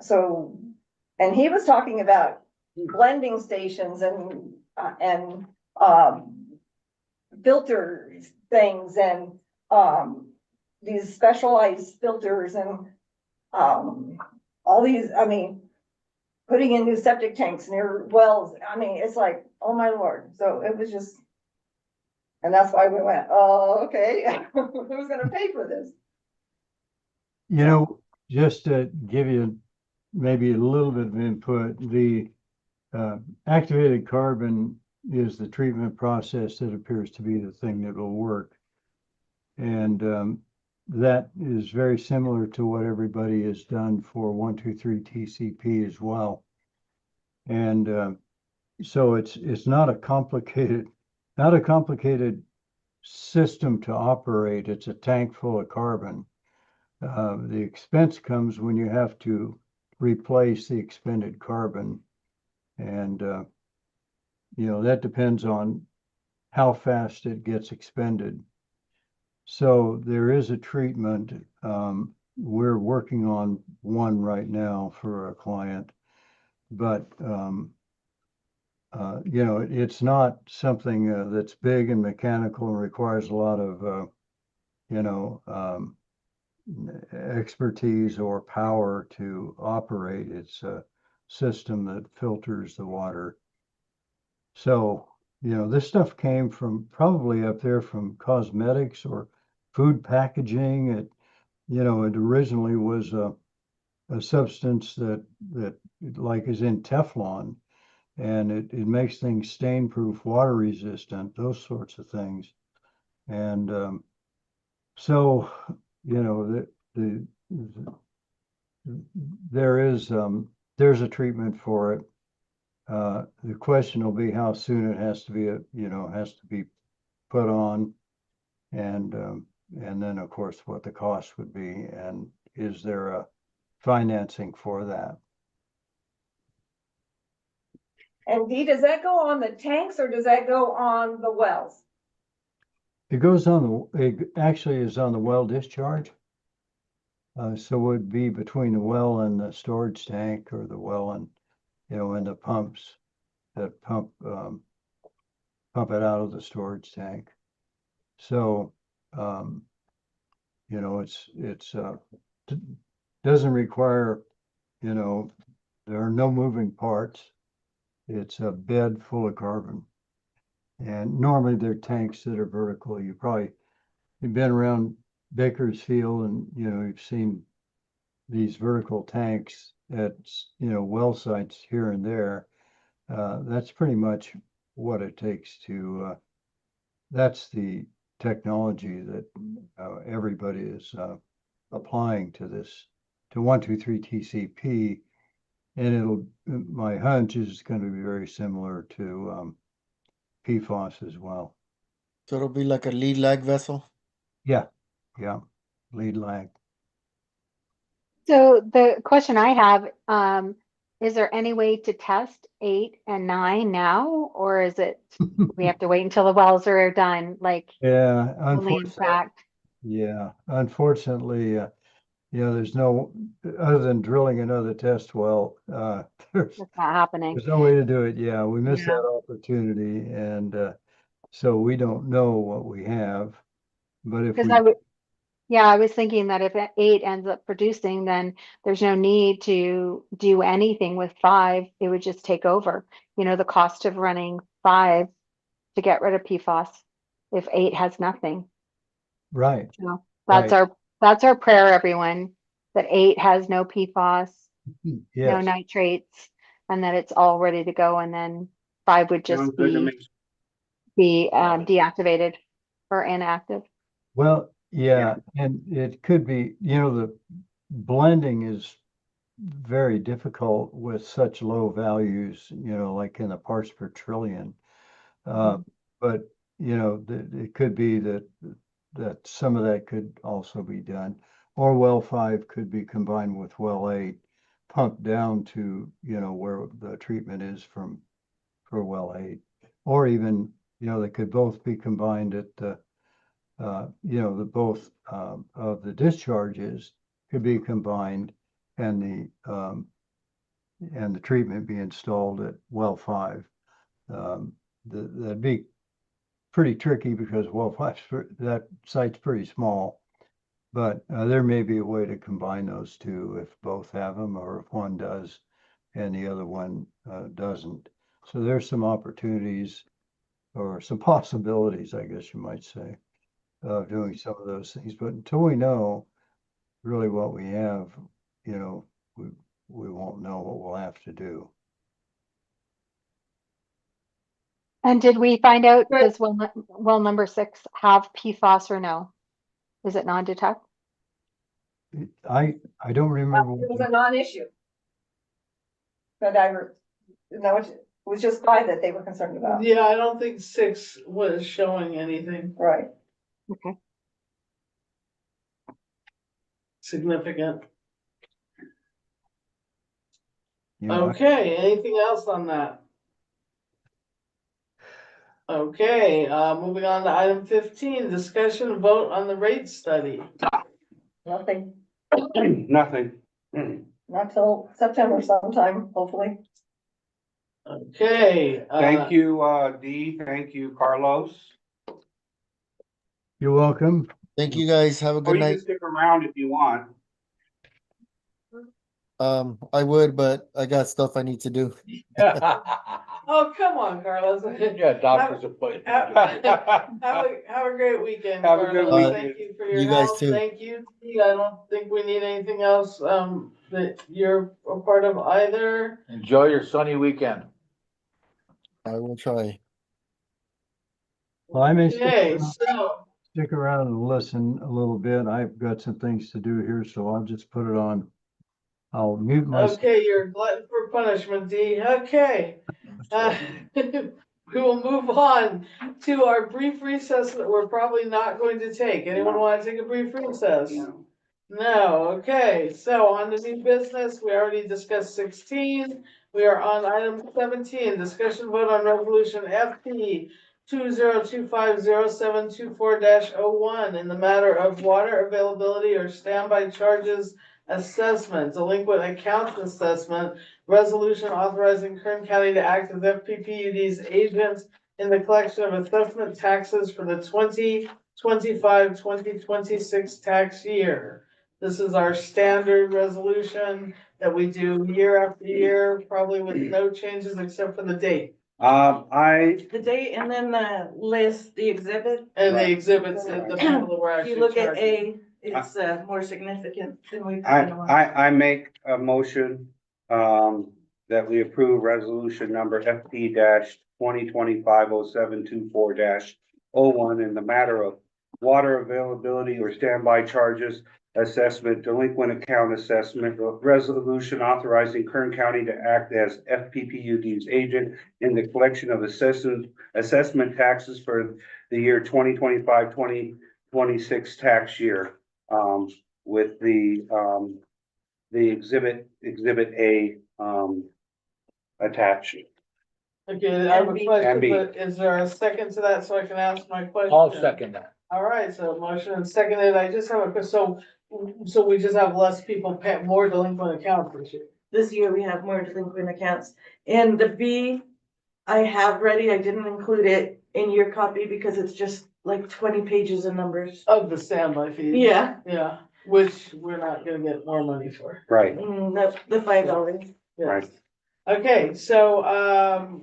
So, and he was talking about blending stations and filter things and, these specialized filters and, all these, I mean, putting in new septic tanks near wells. I mean, it's like, oh my Lord. So it was just, and that's why we went, oh, okay, who's gonna pay for this? You know, just to give you maybe a little bit of input, the activated carbon is the treatment process that appears to be the thing that will work. And that is very similar to what everybody has done for 123 TCP as well. And so it's not a complicated system to operate. It's a tank full of carbon. The expense comes when you have to replace the expended carbon. And, you know, that depends on how fast it gets expended. So there is a treatment. We're working on one right now for a client, but, you know, it's not something that's big and mechanical and requires a lot of, you know, expertise or power to operate. It's a system that filters the water. So, you know, this stuff came from probably up there from cosmetics or food packaging. It, you know, it originally was a substance that like is in Teflon, and it makes things stain proof, water resistant, those sorts of things. And so, you know, there's a treatment for it. The question will be how soon it has to be, has to be put on, and then of course what the cost would be, and is there a financing for that? And Dee, does that go on the tanks or does that go on the wells? It goes on it actually is on the well discharge. So it would be between the well and the storage tank, or the well and, you know, and the pumps that pump it out of the storage tank. So, you know, it's doesn't require, you know, there are no moving parts. It's a bed full of carbon. And normally they're tanks that are vertical. You've been around Bakersfield, and, you know, you've seen these vertical tanks at, you know, well sites here and there. That's pretty much what it takes to, that's the technology that everybody is applying to this, to 123 TCP. And my hunch is going to be very similar to PFAS as well. So it'll be like a lead lag vessel? Yeah, lead lag. So the question I have, is there any way to test 8 and 9 now, or is it we have to wait until the wells are done? Like, Yeah, only in fact, unfortunately, you know, there's no, other than drilling another test well, it's not happening. there's no way to do it. Yeah, we missed that opportunity, and so we don't know what we have. But if Because we, I was thinking that if 8 ends up producing, then there's no need to do anything with 5. It would just take over. You know, the cost of running 5 to get rid of PFAS if 8 has nothing. right, So that's our prayer, everyone, that 8 has no PFAS, no yes, nitrates, and that it's all ready to go. And then 5 would just be be deactivated or inactive. Well, yeah, and it could be, the blending is very difficult with such low values, like in the parts per trillion. But, it could be that some of that could also be done. Or well 5 could be combined with well 8, pumped down to, where the treatment is for well 8. Or even, they could both be combined at the, both of the discharges could be combined and the treatment be installed at well 5. That'd be pretty tricky because well 5, that site's pretty small. But there may be a way to combine those two if both have them, or if one does and the other one doesn't. So there's some opportunities or some possibilities, I guess you might say, of doing some of those things. But until we know really what we have, we won't know what we'll have to do. And did we find out, does well number 6 have PFAS or no? Is it non-detect? I don't remember. It was a non-issue. But it was just 5 that they were concerned about. Yeah, I don't think 6 was showing anything Right. Okay. significant. Yeah, Okay, anything else on that? Okay, moving on to item 15, discussion and vote on the rate study. Nothing, Nothing. not till September sometime, hopefully. Okay. Thank you, Dee. Thank you, Carlos. You're welcome. Thank you guys. Have a Or good you can night. stick around if you want. I would, but I got stuff I need to do. Oh, come on, Carlos. Yeah, doctor's appointment. Have a great weekend, Have a good Carlos. weekend. Thank you for your You guys help. too. Thank you. I don't think we need anything else, that you're a part of either. Enjoy your sunny weekend. I will try. Well, I may Okay, so, stick around and listen a little bit. I've got some things to do here, so I'll just put it on. I'll mute myself. okay, you're a glutton for punishment, Dee. Okay. We will move on to our brief recess that we're probably not going to take. Anyone want to take a brief recess? No, okay, so on to new business, we already discussed 16. We are on item 17, discussion vote on resolution FP 20250724-01 in the matter of water availability or standby charges assessment, delinquent accounts assessment, resolution authorizing Kern County to act as FPPUD's agent in the collection of assessment taxes for the 2025-2026 tax year. This is our standard resolution that we do year after year, probably with no changes except for the date. The date and then the list, the exhibit. And the exhibits that the people that were If actually you look at charged. A, it's more significant than we've. I make a motion, that we approve resolution number FP 2025-0724-01 in the matter of water availability or standby charges assessment, delinquent account assessment, resolution authorizing Kern County to act as FPPUD's agent in the collection of assessment taxes for the year 2025-2026 tax year, with the exhibit A, attached. Okay, I have a question, B. but is there a second to that so I can ask my question? I'll second that. All right, so motion and seconded. I just have a question. So we just have less people pay more delinquent accounts this year. This year we have more delinquent accounts. And the B, I have ready, I didn't include it in your copy because it's just like 20 pages of numbers. Of the standby fees. Yeah, Yeah, which we're not gonna get more money for. Right, the $5. Yes. right. Okay, so,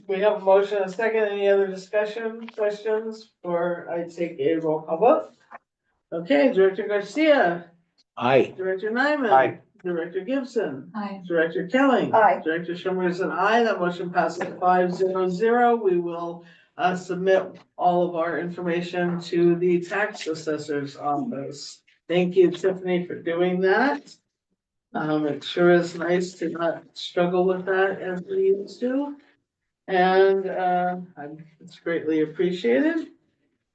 we have a motion and a second. Any other discussion, questions, or I take a roll call vote? Okay, Director Garcia, Aye. Director Nyman. Aye. Director Gibson. Aye. Director Kelly. Aye. Director Schummer is an aye. That motion passes 5-0-0. We will submit all of our information to the tax assessor's office. Thank you, Tiffany, for doing that. It sure is nice to not struggle with that as we used to. And, it's greatly appreciated.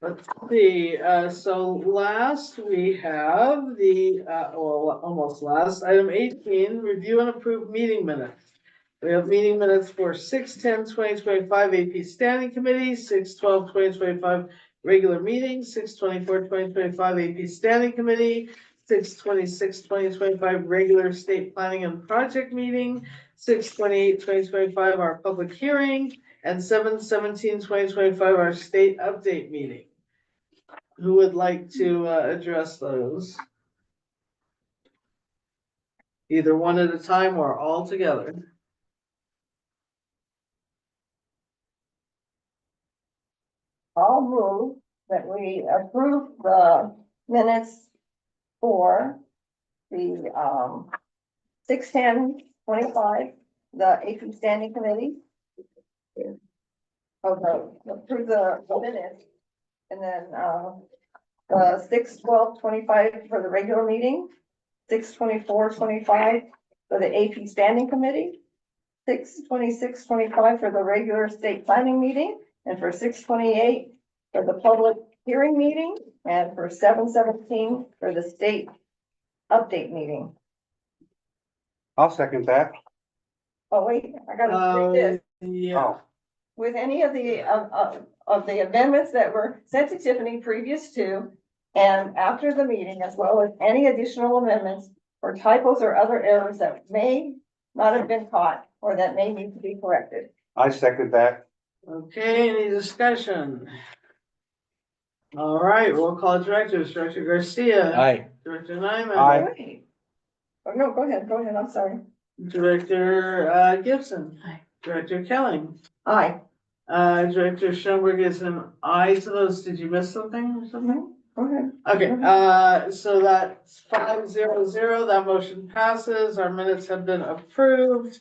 Let's see, so last we have the, well, almost last, item 18, review and approve meeting minutes. We have meeting minutes for 6/10/2025 AP Standing Committee, 6/12/2025 regular meeting, 6/24/2025 AP Standing Committee, 6/26/2025 regular state planning and project meeting, 6/28/2025 our public hearing, and 7/17/2025 our state update meeting. Who would like to address those? Either one at a time or all together. I'll move that we approve the minutes for the, 6/10/25, the AP Standing Committee. Approve the minutes, and then, the 6/12/25 for the regular meeting, 6/24/25 for the AP Standing Committee, 6/26/25 for the regular state planning meeting, and for 6/28 for the public hearing meeting, and for 7/17 for the state update meeting. I'll second that. Oh, wait, I gotta read this. Yeah. With any of the amendments that were sent to Tiffany previous to and after the meeting, as well as any additional amendments or typos or other errors that may not have been caught or that may need to be corrected. I second that. Okay, any discussion? All right, roll call directors, Director Garcia. Aye. Director Nyman. Aye. Wait. Oh, no, go ahead, I'm sorry. Director Gibson. Aye. Director Kelly. Aye. Director Schoenberg is an aye to those. Did you miss something or something? Go ahead. Okay, so that's 5-0-0. That motion passes. Our minutes have been approved.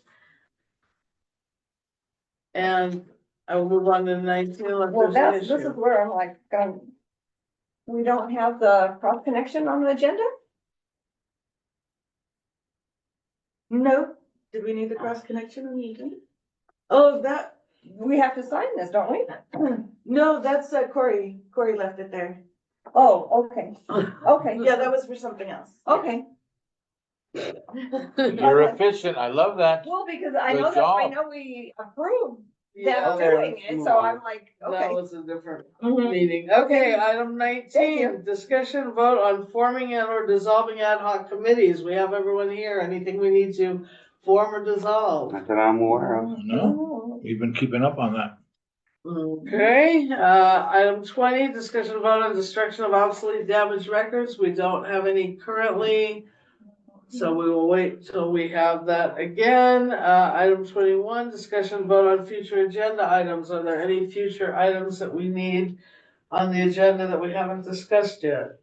And I will move on to 19 unless Well, there's an this is issue. where I'm like, we don't have the cross connection on the agenda? No, did we need the cross connection on the agenda? Oh, we have to sign this, don't we? No, that's Corey. Corey left it there. Oh, okay, okay. Yeah, that was for something else. Okay, You're efficient. I love that. well, because I Good know job. we approved Yeah, them there. doing it, so I'm like, That okay. was a different Mhm. meeting. Okay, item Thank 19, you. discussion vote on forming and or dissolving ad hoc committees. We have everyone here. Anything we need to form or dissolve? Not that I'm aware of. No, we've been keeping up on that. Okay, item 20, discussion vote on destruction of obsolete damaged records. We don't have any currently. So we will wait till we have that again. Item 21, discussion vote on future agenda items. Are there any future items that we need on the agenda that we haven't discussed yet?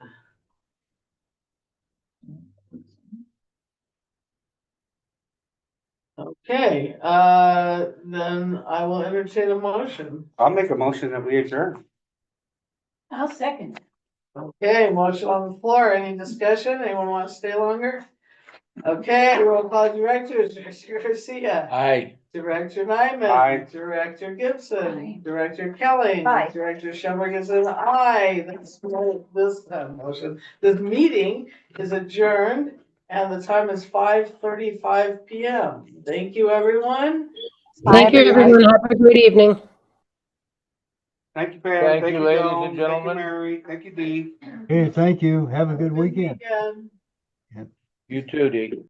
Okay, then I will entertain a motion. I'll make a motion that we adjourn. I'll second. Okay, motion on the floor. Any discussion? Anyone want to stay longer? Okay, roll call directors, Director Garcia. Aye. Director Nyman. Aye. Director Gibson. Aye. Director Kelly. Aye. Director Schoenberg is an aye. This meeting is adjourned and the time is 5:35 PM. Thank you, everyone. Thank you, everyone. Have a good evening. Thank you, Pam. Thank you, ladies Joan. and gentlemen. Thank you, Mary. Thank you, Dee. Hey, thank you. Have a good weekend. Weekend. You too, Dee.